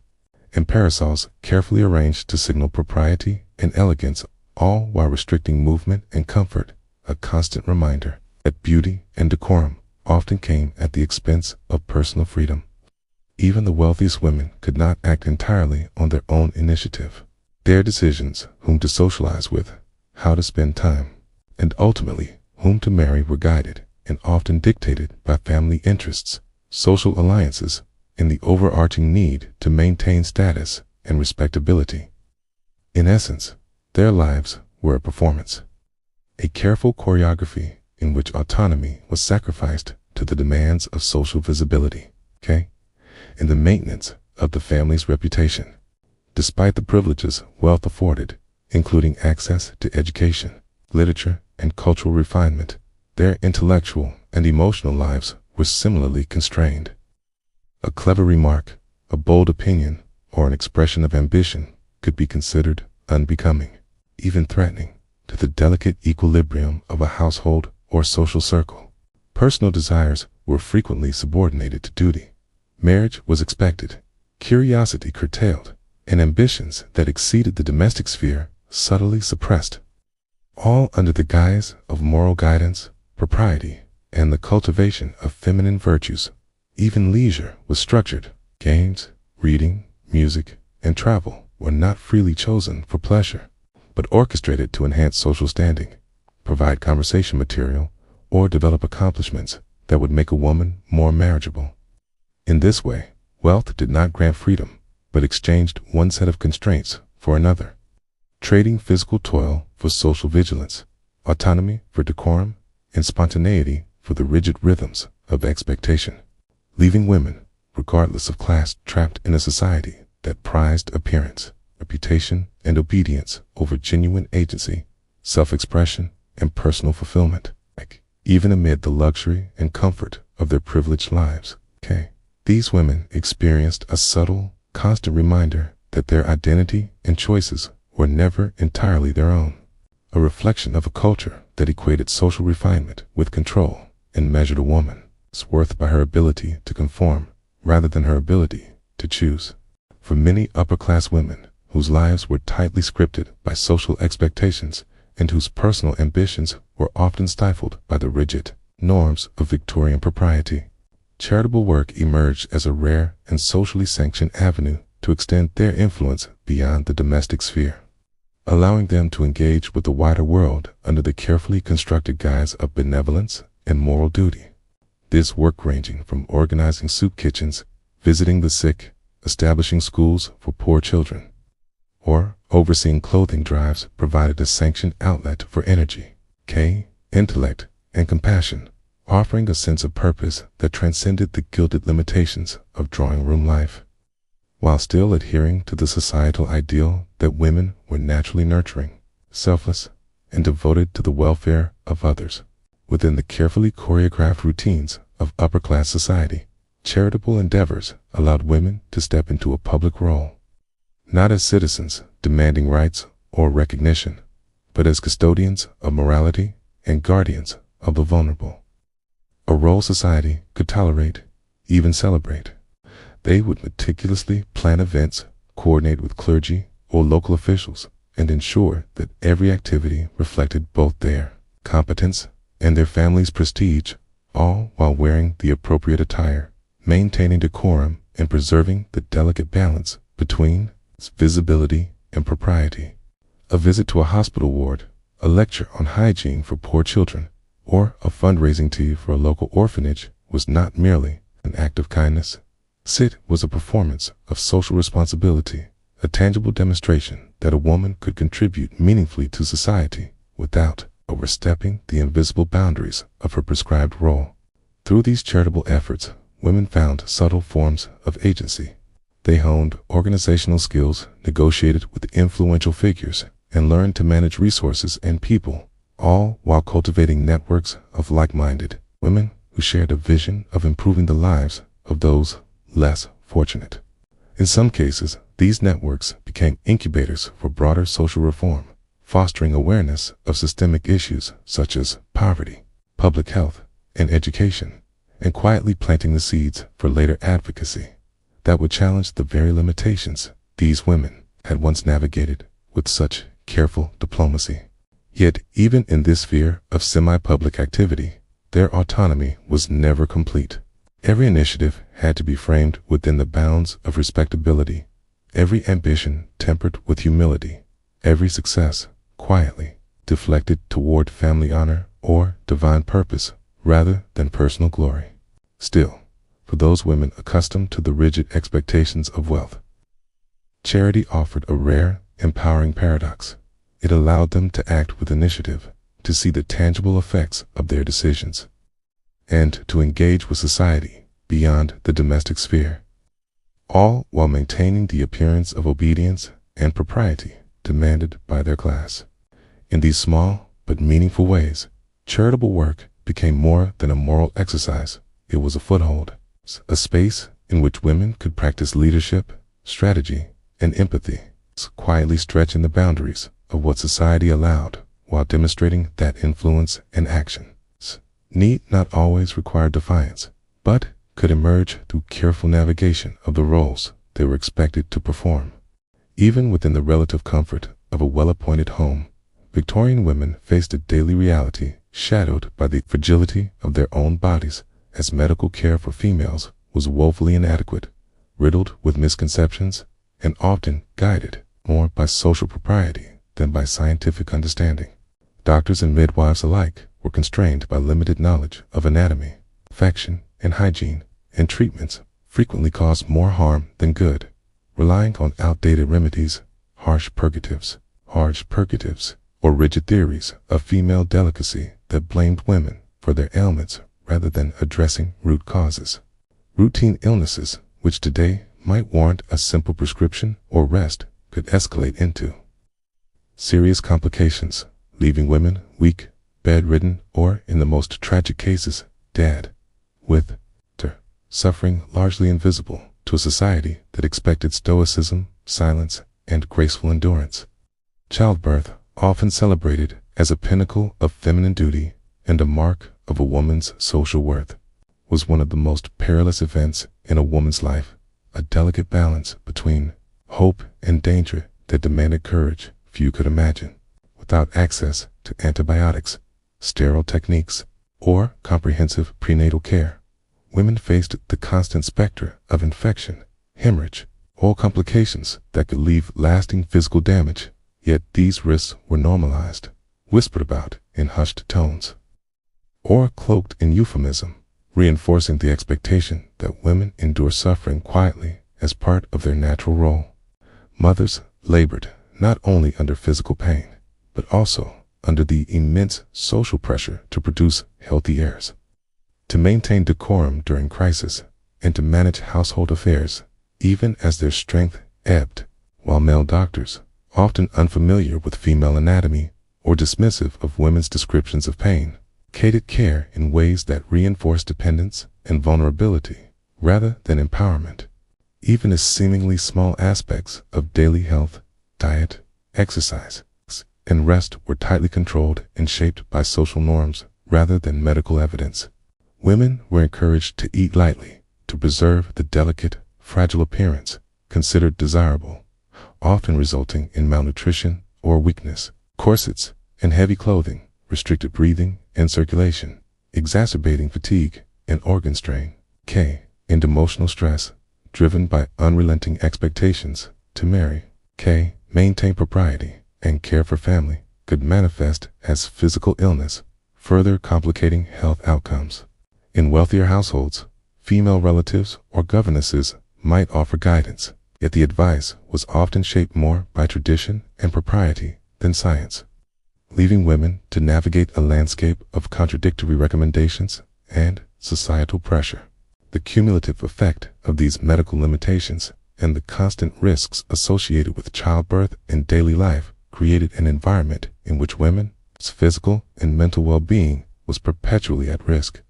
and parasols carefully arranged to signal propriety and elegance, all while restricting movement and comfort, a constant reminder that beauty and decorum often came at the expense of personal freedom. Even the wealthiest women could not act entirely on their own initiative. Their decisions, whom to socialize with, how to spend time, and ultimately whom to marry were guided and often dictated by family interests, social alliances, and the overarching need to maintain status and respectability. In essence, their lives were a performance, a careful choreography in which autonomy was sacrificed to the demands of social visibility, and the maintenance of the family's reputation. Despite the privileges wealth afforded, including access to education, literature, and cultural refinement, their intellectual and emotional lives were similarly constrained. A clever remark, a bold opinion, or an expression of ambition could be considered unbecoming, even threatening, to the delicate equilibrium of a household or social circle. Personal desires were frequently subordinated to duty. Marriage was expected, curiosity curtailed, and ambitions that exceeded the domestic sphere subtly suppressed, all under the guise of moral guidance, propriety, and the cultivation of feminine virtues. Even leisure was structured. Games, reading, music, and travel were not freely chosen for pleasure, but orchestrated to enhance social standing, provide conversation material, or develop accomplishments that would make a woman more marriageable. In this way, wealth did not grant freedom, but exchanged one set of constraints for another, trading physical toil for social vigilance, autonomy for decorum, and spontaneity for the rigid rhythms of expectation, leaving women, regardless of class, trapped in a society that prized appearance, reputation, and obedience over genuine agency, self-expression, and personal fulfillment. Even amid the luxury and comfort of their privileged lives, these women experienced a subtle, constant reminder that their identity and choices were never entirely their own, a reflection of a culture that equated social refinement with control and measured a woman's worth by her ability to conform rather than her ability to choose. For many upper-class women whose lives were tightly scripted by social expectations and whose personal ambitions were often stifled by the rigid norms of Victorian propriety, charitable work emerged as a rare and socially sanctioned avenue to extend their influence beyond the domestic sphere, allowing them to engage with the wider world under the carefully constructed guise of benevolence and moral duty. This work ranging from organizing soup kitchens, visiting the sick, establishing schools for poor children, or overseeing clothing drives provided a sanctioned outlet for energy, intellect, and compassion, offering a sense of purpose that transcended the gilded limitations of drawing room life, while still adhering to the societal ideal that women were naturally nurturing, selfless, and devoted to the welfare of others. Within the carefully choreographed routines of upper-class society, charitable endeavors allowed women to step into a public role, not as citizens demanding rights or recognition, but as custodians of morality and guardians of the vulnerable, a role society could tolerate, even celebrate. They would meticulously plan events, coordinate with clergy or local officials, and ensure that every activity reflected both their competence and their family's prestige, all while wearing the appropriate attire, maintaining decorum and preserving the delicate balance between visibility and propriety. A visit to a hospital ward, a lecture on hygiene for poor children, or a fundraising tea for a local orphanage was not merely an act of kindness. It was a performance of social responsibility, a tangible demonstration that a woman could contribute meaningfully to society without overstepping the invisible boundaries of her prescribed role. Through these charitable efforts, women found subtle forms of agency. They honed organizational skills, negotiated with influential figures, and learned to manage resources and people, all while cultivating networks of like-minded women who shared a vision of improving the lives of those less fortunate. In some cases, these networks became incubators for broader social reform, fostering awareness of systemic issues such as poverty, public health, and education, and quietly planting the seeds for later advocacy that would challenge the very limitations these women had once navigated with such careful diplomacy. Yet, even in this sphere of semi-public activity, their autonomy was never complete. Every initiative had to be framed within the bounds of respectability, every ambition tempered with humility, every success quietly deflected toward family honor or divine purpose rather than personal glory. Still, for those women accustomed to the rigid expectations of wealth, charity offered a rare, empowering paradox. It allowed them to act with initiative, to see the tangible effects of their decisions, and to engage with society beyond the domestic sphere, all while maintaining the appearance of obedience and propriety demanded by their class. In these small but meaningful ways, charitable work became more than a moral exercise. It was a foothold, a space in which women could practice leadership, strategy, and empathy, quietly stretching the boundaries of what society allowed while demonstrating that influence and action need not always require defiance, but could emerge through careful navigation of the roles they were expected to perform. Even within the relative comfort of a well-appointed home, Victorian women faced a daily reality shadowed by the fragility of their own bodies, as medical care for females was woefully inadequate, riddled with misconceptions, and often guided more by social propriety than by scientific understanding. Doctors and midwives alike were constrained by limited knowledge of anatomy, affection, and hygiene, and treatments frequently caused more harm than good, relying on outdated remedies, harsh purgatives, or rigid theories of female delicacy that blamed women for their ailments rather than addressing root causes. Routine illnesses, which today might warrant a simple prescription or rest, could escalate into serious complications, leaving women weak, bedridden, or, in the most tragic cases, dead, with their suffering largely invisible to a society that expected stoicism, silence, and graceful endurance. Childbirth, often celebrated as a pinnacle of feminine duty and a mark of a woman's social worth, was one of the most perilous events in a woman's life, a delicate balance between hope and danger that demanded courage few could imagine. Without access to antibiotics, sterile techniques, or comprehensive prenatal care, women faced the constant specter of infection, hemorrhage, or complications that could leave lasting physical damage. Yet these risks were normalized, whispered about in hushed tones, or cloaked in euphemism, reinforcing the expectation that women endure suffering quietly as part of their natural role. Mothers labored not only under physical pain, but also under the immense social pressure to produce healthy heirs, to maintain decorum during crisis, and to manage household affairs, even as their strength ebbed, while male doctors, often unfamiliar with female anatomy or dismissive of women's descriptions of pain, catered care in ways that reinforced dependence and vulnerability rather than empowerment. Even as seemingly small aspects of daily health, diet, exercise, and rest were tightly controlled and shaped by social norms rather than medical evidence. Women were encouraged to eat lightly, to preserve the delicate, fragile appearance considered desirable, often resulting in malnutrition or weakness. Corsets and heavy clothing restricted breathing and circulation, exacerbating fatigue and organ strain. K. And emotional stress, driven by unrelenting expectations to marry. K. Maintain propriety and care for family could manifest as physical illness, further complicating health outcomes. In wealthier households, female relatives or governesses might offer guidance, yet the advice was often shaped more by tradition and propriety than science, leaving women to navigate a landscape of contradictory recommendations and societal pressure. The cumulative effect of these medical limitations and the constant risks associated with childbirth and daily life created an environment in which women's physical and mental well-being was perpetually at risk.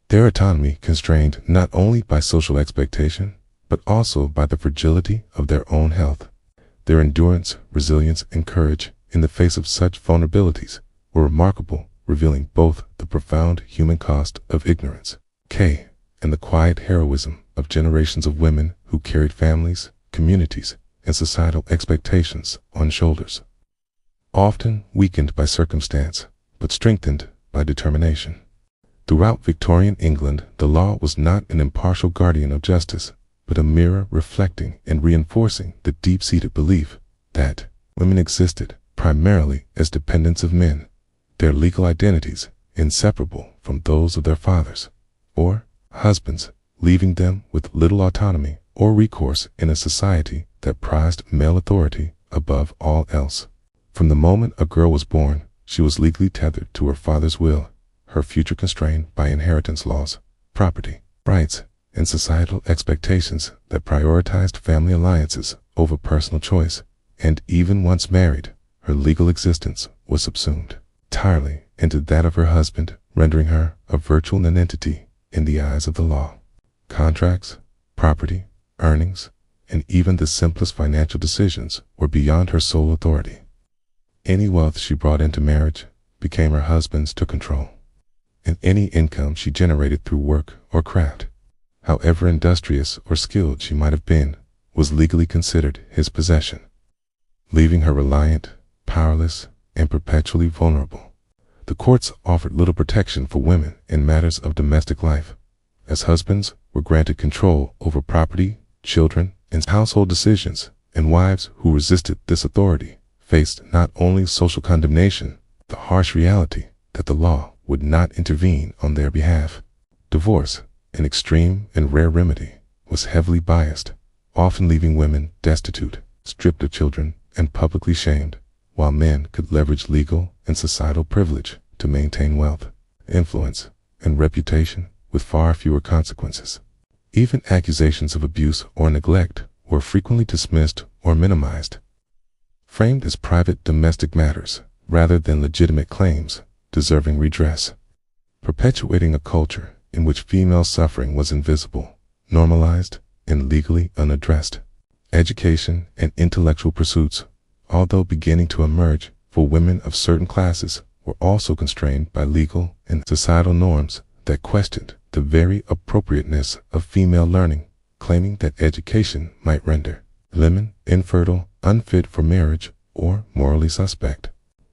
Their autonomy constrained not only by social expectation, but also by the fragility of their own health. Their endurance, resilience, and courage in the face of such vulnerabilities were remarkable, revealing both the profound human cost of ignorance, K, and the quiet heroism of generations of women who carried families, communities, and societal expectations on shoulders. Often weakened by circumstance, but strengthened by determination. Throughout Victorian England, the law was not an impartial guardian of justice, but a mirror reflecting and reinforcing the deep-seated belief that women existed primarily as dependents of men, their legal identities inseparable from those of their fathers or husbands, leaving them with little autonomy or recourse in a society that prized male authority above all else. From the moment a girl was born, she was legally tethered to her father's will, her future constrained by inheritance laws, property rights, and societal expectations that prioritized family alliances over personal choice, and even once married, her legal existence was subsumed entirely into that of her husband, rendering her a virtual nonentity in the eyes of the law. Contracts, property, earnings, and even the simplest financial decisions were beyond her sole authority. Any wealth she brought into marriage became her husband's to control, and any income she generated through work or craft, however industrious or skilled she might have been, was legally considered his possession, leaving her reliant, powerless, and perpetually vulnerable. The courts offered little protection for women in matters of domestic life, as husbands were granted control over property, children, and household decisions, and wives who resisted this authority faced not only social condemnation, but the harsh reality that the law would not intervene on their behalf. Divorce, an extreme and rare remedy, was heavily biased, often leaving women destitute, stripped of children, and publicly shamed, while men could leverage legal and societal privilege to maintain wealth, influence, and reputation with far fewer consequences. Even accusations of abuse or neglect were frequently dismissed or minimized, framed as private domestic matters rather than legitimate claims deserving redress, perpetuating a culture in which female suffering was invisible, normalized, and legally unaddressed. Education and intellectual pursuits, although beginning to emerge for women of certain classes, were also constrained by legal and societal norms that questioned the very appropriateness of female learning, claiming that education might render women infertile, unfit for marriage, or morally suspect.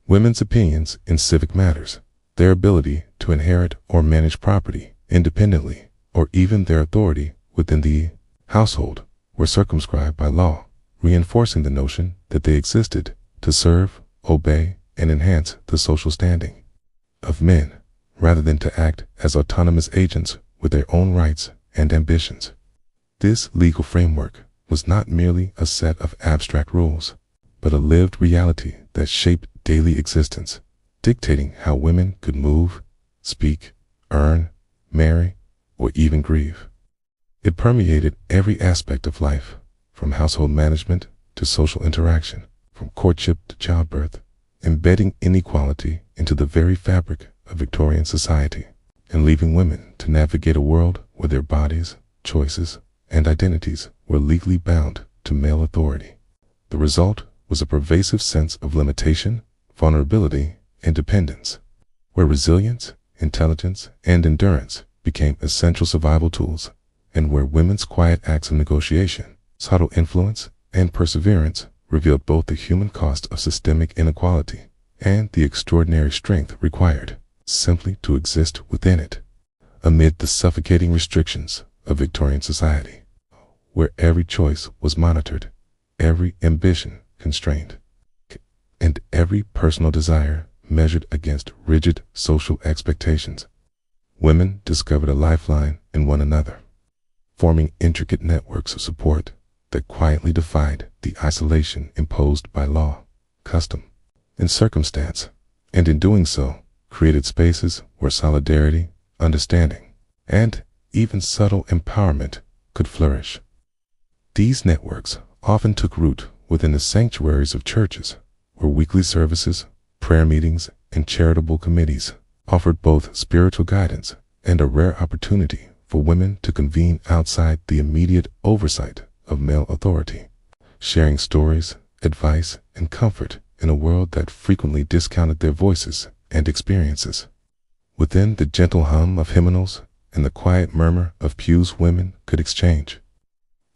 Women's opinions in civic matters, their ability to inherit or manage property independently, or even their authority within the household, were circumscribed by law, reinforcing the notion that they existed to serve, obey, and enhance the social standing of men, rather than to act as autonomous agents with their own rights and ambitions. This legal framework was not merely a set of abstract rules, but a lived reality that shaped daily existence, dictating how women could move, speak, earn, marry, or even grieve. It permeated every aspect of life, from household management to social interaction, from courtship to childbirth, embedding inequality into the very fabric of Victorian society, and leaving women to navigate a world where their bodies, choices, and identities were legally bound to male authority. The result was a pervasive sense of limitation, vulnerability, and dependence, where resilience, intelligence, and endurance became essential survival tools, and where women's quiet acts of negotiation, subtle influence, and perseverance revealed both the human cost of systemic inequality and the extraordinary strength required simply to exist within it, amid the suffocating restrictions of Victorian society, where every choice was monitored, every ambition constrained, and every personal desire measured against rigid social expectations. Women discovered a lifeline in one another, forming intricate networks of support that quietly defied the isolation imposed by law, custom, and circumstance, and in doing so, created spaces where solidarity, understanding, and even subtle empowerment could flourish. These networks often took root within the sanctuaries of churches, where weekly services, prayer meetings, and charitable committees offered both spiritual guidance and a rare opportunity for women to convene outside the immediate oversight of male authority, sharing stories, advice, and comfort in a world that frequently discounted their voices and experiences. Within the gentle hum of hymnals and the quiet murmur of pews, women could exchange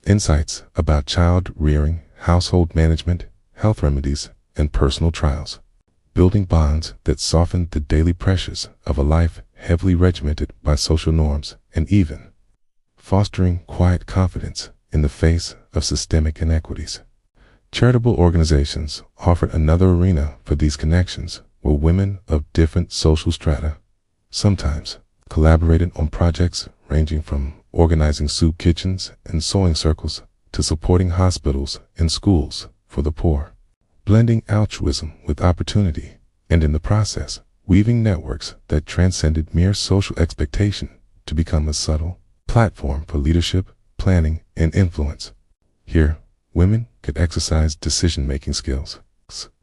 insights about child rearing, household management, health remedies, and personal trials, building bonds that softened the daily pressures of a life heavily regimented by social norms, and even fostering quiet confidence in the face of systemic inequities. Charitable organizations offered another arena for these connections, where women of different social strata sometimes collaborated on projects ranging from organizing soup kitchens and sewing circles to supporting hospitals and schools for the poor, blending altruism with opportunity, and in the process, weaving networks that transcended mere social expectation to become a subtle platform for leadership, planning, and influence. Here, women could exercise decision-making skills,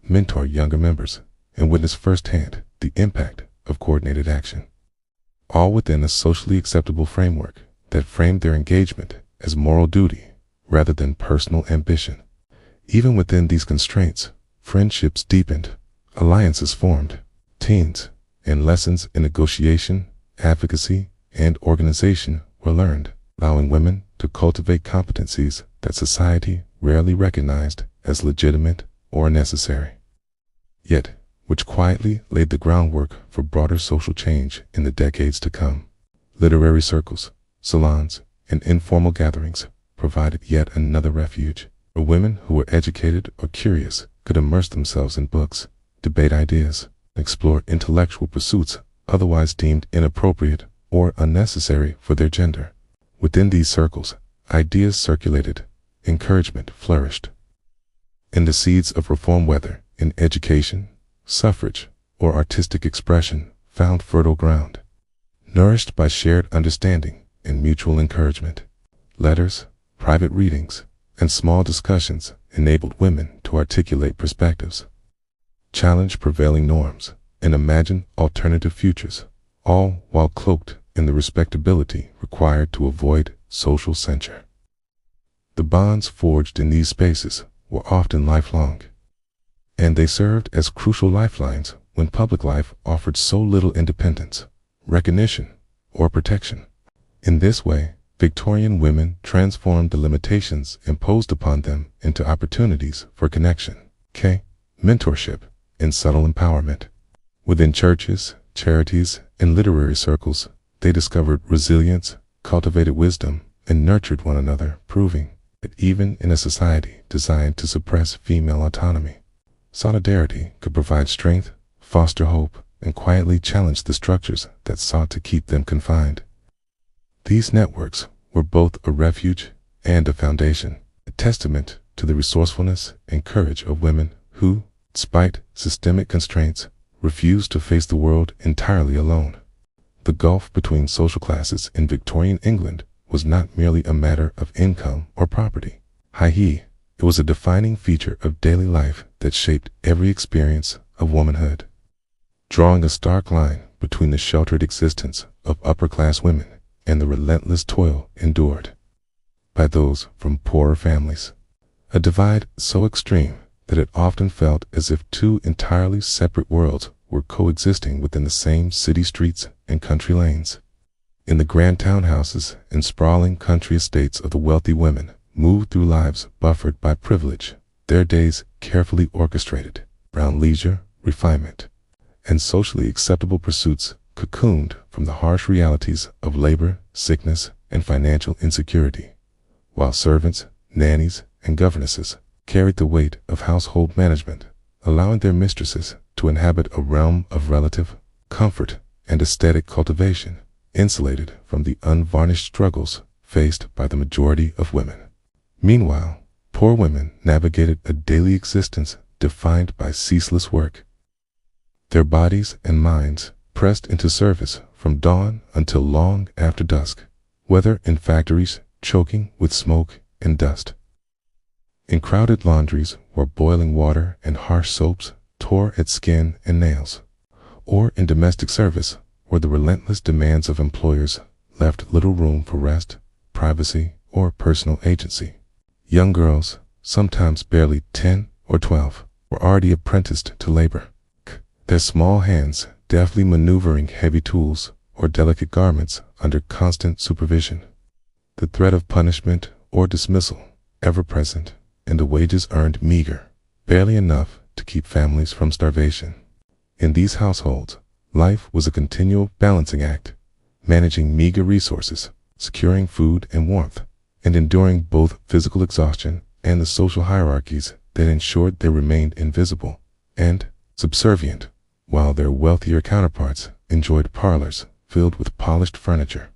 mentor younger members, and witness firsthand the impact of coordinated action, all within a socially acceptable framework that framed their engagement as moral duty rather than personal ambition. Even within these constraints, friendships deepened, alliances formed, teams and lessons in negotiation, advocacy, and organization were learned, allowing women to cultivate competencies that society rarely recognized as legitimate or necessary, yet which quietly laid the groundwork for broader social change in the decades to come. Literary circles, salons, and informal gatherings provided yet another refuge, where women who were educated or curious could immerse themselves in books, debate ideas, and explore intellectual pursuits otherwise deemed inappropriate or unnecessary for their gender. Within these circles, ideas circulated, encouragement flourished, and the seeds of reform, whether in education, suffrage, or artistic expression, found fertile ground, nourished by shared understanding and mutual encouragement. Letters, private readings, and small discussions enabled women to articulate perspectives, challenge prevailing norms, and imagine alternative futures, all while cloaked in the respectability required to avoid social censure. The bonds forged in these spaces were often lifelong, and they served as crucial lifelines when public life offered so little independence, recognition, or protection. In this way, Victorian women transformed the limitations imposed upon them into opportunities for connection, mentorship, and subtle empowerment. Within churches, charities, and literary circles, they discovered resilience, cultivated wisdom, and nurtured one another, proving that even in a society designed to suppress female autonomy, solidarity could provide strength, foster hope, and quietly challenge the structures that sought to keep them confined. These networks were both a refuge and a foundation, a testament to the resourcefulness and courage of women who, despite systemic constraints, refused to face the world entirely alone. The gulf between social classes in Victorian England was not merely a matter of income or property. It was a defining feature of daily life that shaped every experience of womanhood, drawing a stark line between the sheltered existence of upper-class women and the relentless toil endured by those from poorer families, a divide so extreme that it often felt as if two entirely separate worlds were coexisting within the same city streets and country lanes. In the grand townhouses and sprawling country estates of the wealthy women moved through lives buffered by privilege, their days carefully orchestrated around leisure, refinement, and socially acceptable pursuits cocooned from the harsh realities of labor, sickness, and financial insecurity, while servants, nannies, and governesses carried the weight of household management, allowing their mistresses to inhabit a realm of relative comfort and aesthetic cultivation, insulated from the unvarnished struggles faced by the majority of women. Meanwhile, poor women navigated a daily existence defined by ceaseless work, their bodies and minds pressed into service from dawn until long after dusk, whether in factories choking with smoke and dust, in crowded laundries where boiling water and harsh soaps tore at skin and nails, or in domestic service where the relentless demands of employers left little room for rest, privacy, or personal agency. Young girls, sometimes barely 10 or 12, were already apprenticed to labor, their small hands deftly maneuvering heavy tools or delicate garments under constant supervision. The threat of punishment or dismissal ever present, and the wages earned meager, barely enough to keep families from starvation. In these households, life was a continual balancing act, managing meager resources, securing food and warmth, and enduring both physical exhaustion and the social hierarchies that ensured they remained invisible and subservient, while their wealthier counterparts enjoyed parlors filled with polished furniture,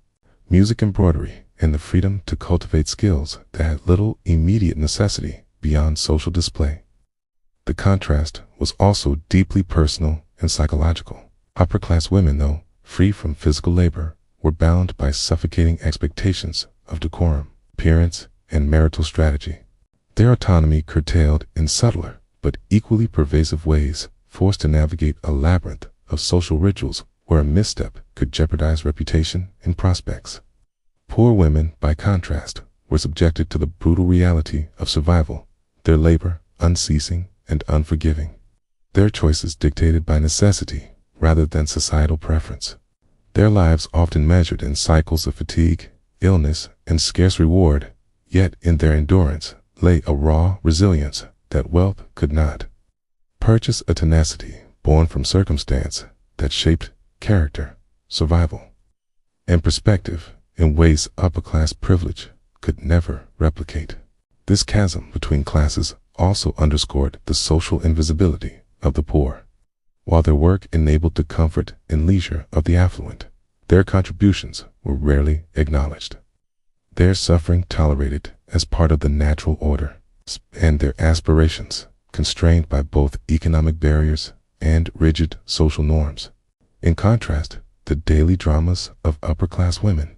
music embroidery, and the freedom to cultivate skills that had little immediate necessity beyond social display. The contrast was also deeply personal and psychological. Upper-class women, though free from physical labor, were bound by suffocating expectations of decorum, appearance, and marital strategy. Their autonomy curtailed in subtler but equally pervasive ways, forced to navigate a labyrinth of social rituals where a misstep could jeopardize reputation and prospects. Poor women, by contrast, were subjected to the brutal reality of survival, their labor unceasing and unforgiving, their choices dictated by necessity rather than societal preference, their lives often measured in cycles of fatigue, illness, and scarce reward, yet in their endurance lay a raw resilience that wealth could not purchase, a tenacity born from circumstance that shaped character, survival, and perspective in ways upper-class privilege could never replicate. This chasm between classes also underscored the social invisibility of the poor. While their work enabled the comfort and leisure of the affluent, their contributions were rarely acknowledged, their suffering tolerated as part of the natural order, and their aspirations constrained by both economic barriers and rigid social norms. In contrast, the daily dramas of upper-class women,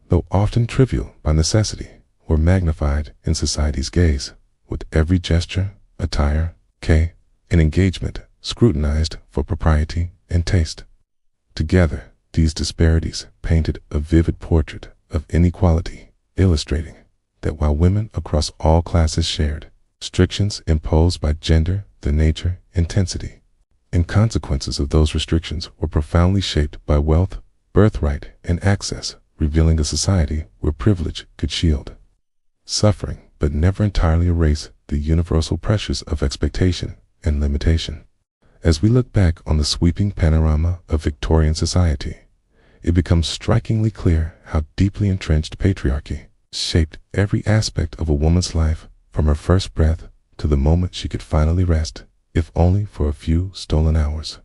though often trivial by necessity, were magnified in society's gaze, with every gesture, attire, and engagement scrutinized for propriety and taste. Together, these disparities painted a vivid portrait of inequality, illustrating that while women across all classes shared restrictions imposed by gender, the nature, intensity, and consequences of those restrictions were profoundly shaped by wealth, birthright, and access, revealing a society where privilege could shield suffering but never entirely erase the universal pressures of expectation and limitation. As we look back on the sweeping panorama of Victorian society, it becomes strikingly clear how deeply entrenched patriarchy shaped every aspect of a woman's life, from her first breath to the moment she could finally rest, if only for a few stolen hours.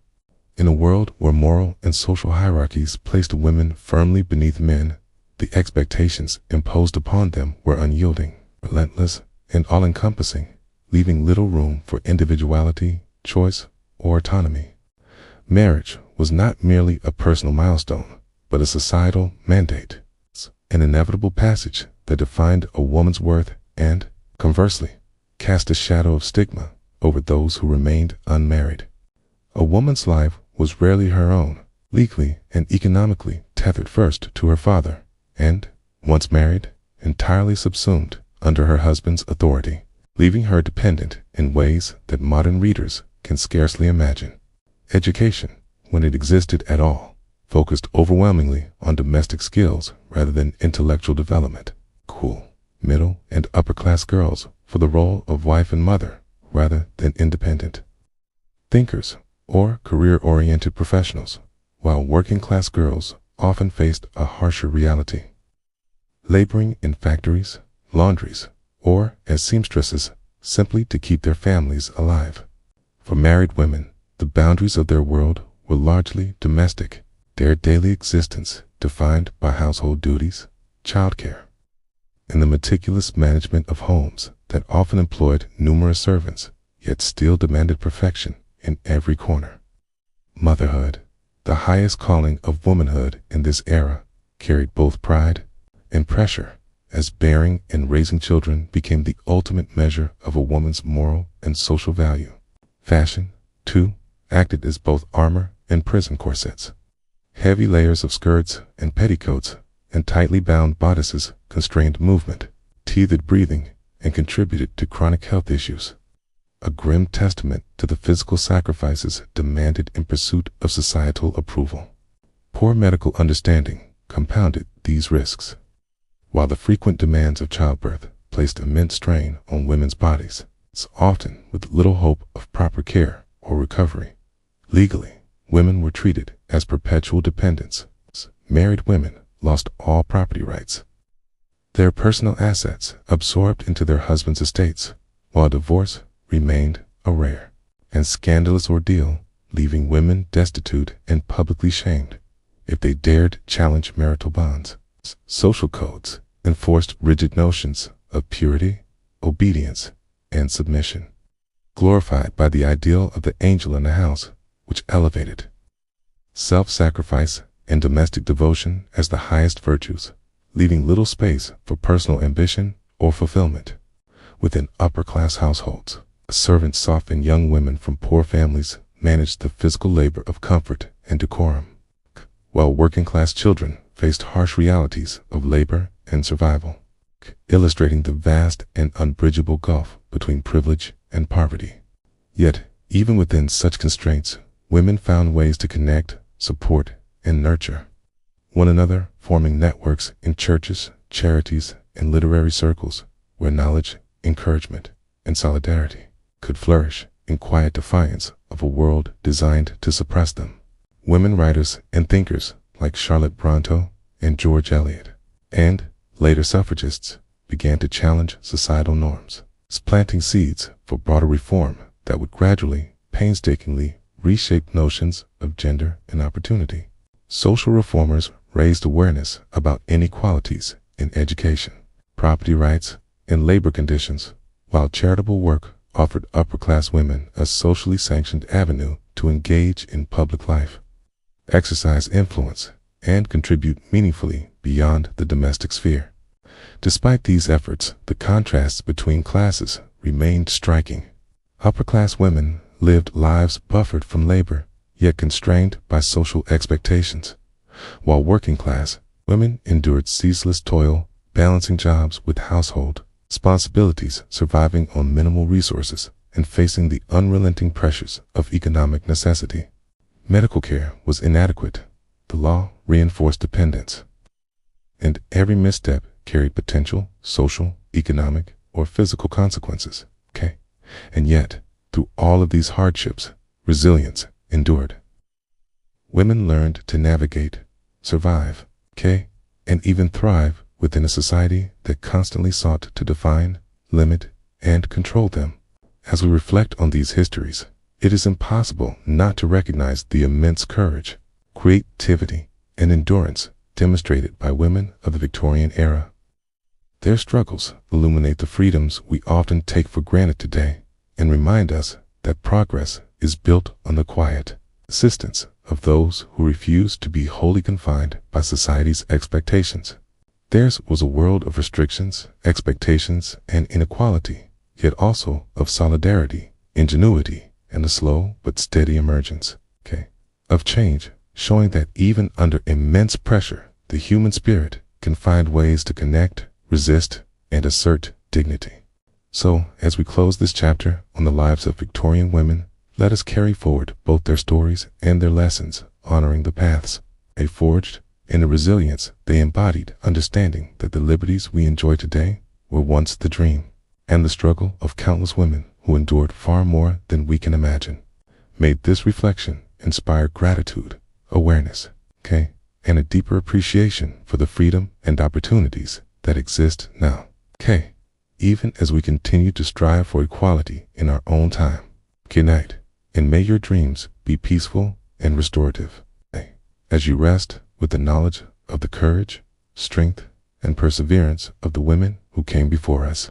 In a world where moral and social hierarchies placed women firmly beneath men, the expectations imposed upon them were unyielding, relentless, and all-encompassing, leaving little room for individuality, choice, or autonomy. Marriage was not merely a personal milestone, but a societal mandate, an inevitable passage that defined a woman's worth and, conversely, cast a shadow of stigma over those who remained unmarried. A woman's life was rarely her own, legally and economically tethered first to her father, and, once married, entirely subsumed under her husband's authority, leaving her dependent in ways that modern readers can scarcely imagine. Education, when it existed at all, focused overwhelmingly on domestic skills rather than intellectual development. Middle and upper-class girls for the role of wife and mother rather than independent thinkers or career-oriented professionals, while working-class girls often faced a harsher reality, laboring in factories, laundries, or as seamstresses simply to keep their families alive. For married women, the boundaries of their world were largely domestic, their daily existence defined by household duties, childcare, and the meticulous management of homes that often employed numerous servants, yet still demanded perfection in every corner. Motherhood, the highest calling of womanhood in this era, carried both pride and pressure, as bearing and raising children became the ultimate measure of a woman's moral and social value. Fashion, too, acted as both armor and prison corsets. Heavy layers of skirts and petticoats and tightly bound bodices constrained movement, teethed breathing, and contributed to chronic health issues. A grim testament to the physical sacrifices demanded in pursuit of societal approval. Poor medical understanding compounded these risks. While the frequent demands of childbirth placed immense strain on women's bodies, often with little hope of proper care or recovery. Legally, women were treated as perpetual dependents. Married women lost all property rights, their personal assets absorbed into their husbands' estates, while divorce remained a rare and scandalous ordeal, leaving women destitute and publicly shamed if they dared challenge marital bonds. Social codes enforced rigid notions of purity, obedience, and submission, glorified by the ideal of the angel in the house, which elevated self-sacrifice and domestic devotion as the highest virtues, leaving little space for personal ambition or fulfillment. Within upper-class households, servants softened young women from poor families managed the physical labor of comfort and decorum, while working-class children faced harsh realities of labor and survival, illustrating the vast and unbridgeable gulf between privilege and poverty. Yet, even within such constraints, women found ways to connect, support, and nurture one another, forming networks in churches, charities, and literary circles where knowledge, encouragement, and solidarity could flourish in quiet defiance of a world designed to suppress them. Women writers and thinkers like Charlotte Brontë and George Eliot, and later suffragists, began to challenge societal norms, planting seeds for broader reform that would gradually, painstakingly reshape notions of gender and opportunity. Social reformers raised awareness about inequalities in education, property rights, and labor conditions, while charitable work offered upper-class women a socially sanctioned avenue to engage in public life, exercise influence, and contribute meaningfully beyond the domestic sphere. Despite these efforts, the contrasts between classes remained striking. Upper-class women lived lives buffered from labor, yet constrained by social expectations, while working-class women endured ceaseless toil, balancing jobs with household responsibilities, surviving on minimal resources, and facing the unrelenting pressures of economic necessity. Medical care was inadequate. The law reinforced dependence, and every misstep carried potential social, economic, or physical consequences. And yet, through all of these hardships, resilience endured. Women learned to navigate, survive, and even thrive within a society that constantly sought to define, limit, and control them. As we reflect on these histories, it is impossible not to recognize the immense courage, creativity, and endurance demonstrated by women of the Victorian era. Their struggles illuminate the freedoms we often take for granted today and remind us that progress is built on the quiet persistence of those who refuse to be wholly confined by society's expectations. Theirs was a world of restrictions, expectations, and inequality, yet also of solidarity, ingenuity, and a slow but steady emergence of change, showing that even under immense pressure, the human spirit can find ways to connect, resist, and assert dignity. So, as we close this chapter on the lives of Victorian women, let us carry forward both their stories and their lessons, honoring the paths they forged and the resilience they embodied, understanding that the liberties we enjoy today were once the dream and the struggle of countless women who endured far more than we can imagine. May this reflection inspire gratitude, awareness, okay, and a deeper appreciation for the freedom and opportunities that exist now, okay, even as we continue to strive for equality in our own time. Good night, and may your dreams be peaceful and restorative, as you rest with the knowledge of the courage, strength, and perseverance of the women who came before us.